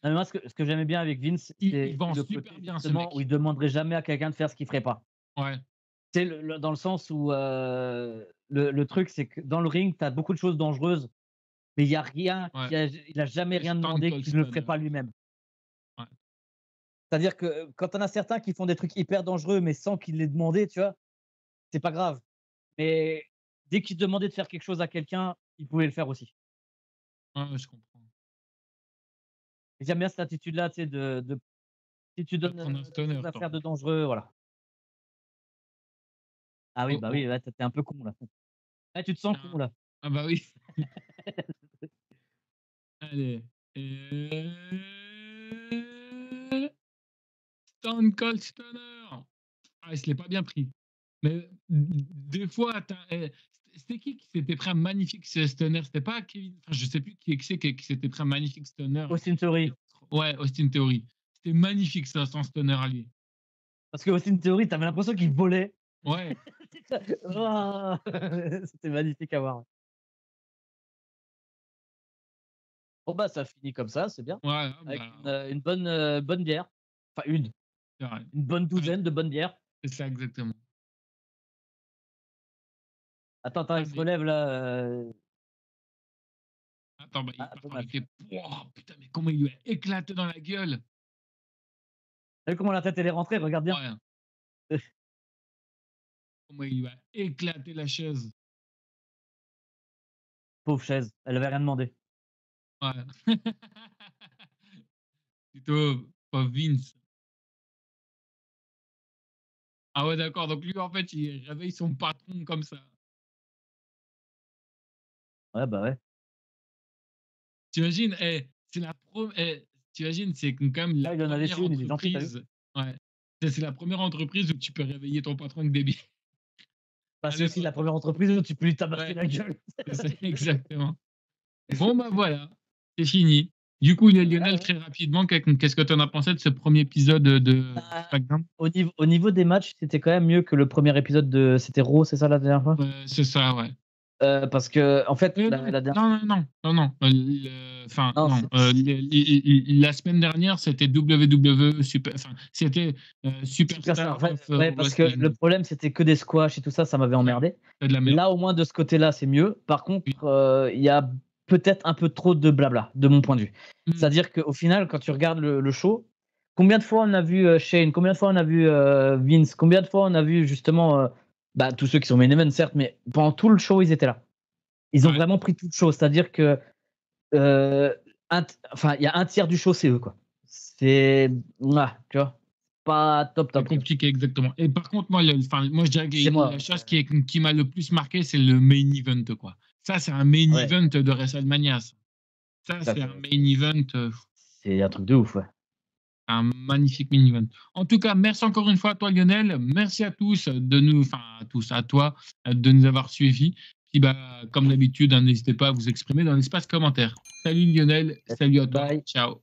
Non mais moi ce que j'aimais bien avec Vince, Il c'est vend le super côté bien ce justement où mec. il demanderait jamais à quelqu'un de faire ce qu'il ferait pas. Ouais, Tu sais dans le sens où, le truc c'est que dans le ring, tu as beaucoup de choses dangereuses, mais il y a rien ouais. il a jamais Et rien Stone demandé Cold qu'il ne le ferait Stunner. pas lui-même. Ouais. C'est-à-dire que, quand on a certains qui font des trucs hyper dangereux, mais sans qu'il l'ait demandé, tu vois? C'est pas grave. Mais dès qu'il demandait de faire quelque chose à quelqu'un, il pouvait le faire aussi. Ouais, je comprends. Et j'aime bien cette attitude-là, tu sais, de si tu De donnes, prendre un quelque Stunner, chose à quoi. faire de dangereux, voilà. Ah oui, Oh, bah oh. oui, là, tu es un peu con, là. Là, tu te sens con, Ah, là. ah bah oui. Allez. Stone Cold Stunner. Ah, il se l'est pas bien pris. Mais des fois, c'était qui s'était pris un magnifique stunner? C'était pas Kevin. Enfin, je sais plus qui c'est qui s'était pris un magnifique stunner. Austin Theory. Ouais, Austin Theory. C'était magnifique ça, son stunner à lui. Parce que Austin Theory, tu avais l'impression qu'il volait. Ouais, Waouh! C'était magnifique à voir. Bon, bah, ça finit comme ça, c'est bien. ouais, Avec bah, une bonne bière. Enfin c'est vrai. une bonne Ouais, douzaine de bonnes bières. c'est ça exactement. Attends, Ah il se mais relève là, attends, bah, il part en dommage. effet. Wouah, putain, mais comment il lui a éclaté dans la gueule. Tu vu comment la tête elle est rentrée? Regarde bien. Ouais, comment il lui a éclaté la chaise. Pauvre chaise, elle avait rien demandé. Ouais. Plutôt pas Vince. Ah ouais, d'accord. Donc lui, en fait, il réveille son patron comme ça. Ouais, bah, ouais. T'imagines, c'est la t'imagines, c'est quand même la Là, il en a première laissé une, il est gentil, tu as vu? entreprise. Ouais. C'est la première entreprise où tu peux réveiller ton patron avec des billets. Bah, c'est Allez, aussi la patron. première entreprise où tu peux lui tabasser Ouais, la gueule. c'est ça, exactement. Bon, bah voilà, c'est fini. Du coup, Voilà, Lionel, ouais. très rapidement, qu'est-ce que tu en as pensé de ce premier épisode de Bah, SmackDown? au niveau des matchs, c'était quand même mieux que le premier épisode de c'était Raw, c'est ça la dernière fois? C'est ça, ouais. Parce que en fait, Non, la dernière non, non, non, non, non. Enfin, non, non. La semaine dernière, c'était WWE Super. Enfin, c'était Superstar, Superstar ouais, of ouais, parce que le Wrestling. problème, c'était que des squash et tout ça, ça m'avait C'est ça. emmerdé. C'est de la merde. Là, au moins de ce côté-là, c'est mieux. Par Oui. contre, il y a peut-être un peu trop de blabla, de mon point de vue. Mm. C'est-à-dire qu'au final, quand tu regardes le show, combien de fois on a vu, Shane? Combien de fois on a vu, Vince? Combien de fois on a vu justement, bah, tous ceux qui sont main event certes, mais pendant tout le show, ils étaient là. Ils ont Ouais. vraiment pris toute chose. C'est-à-dire que, heu, enfin, il y a un tiers du show, c'est eux, quoi. C'est mouais, tu vois? Pas top, C'est top, quoi. compliqué, exactement. Et par contre, moi, je dirais C'est que moi, la chose qui m'a le plus marqué, c'est le main event, quoi. Ça, c'est un main ouais, event de WrestleMania. Ça, ça c'est un main event, c'est un truc de ouf, ouais. un magnifique main event. En tout cas, merci encore une fois à toi, Lionel. Merci à tous à toi, de nous avoir suivis. Puis, bah, comme d'habitude, hein, n'hésitez pas à vous exprimer dans l'espace commentaire. Salut Lionel, salut à toi, Bye. ciao.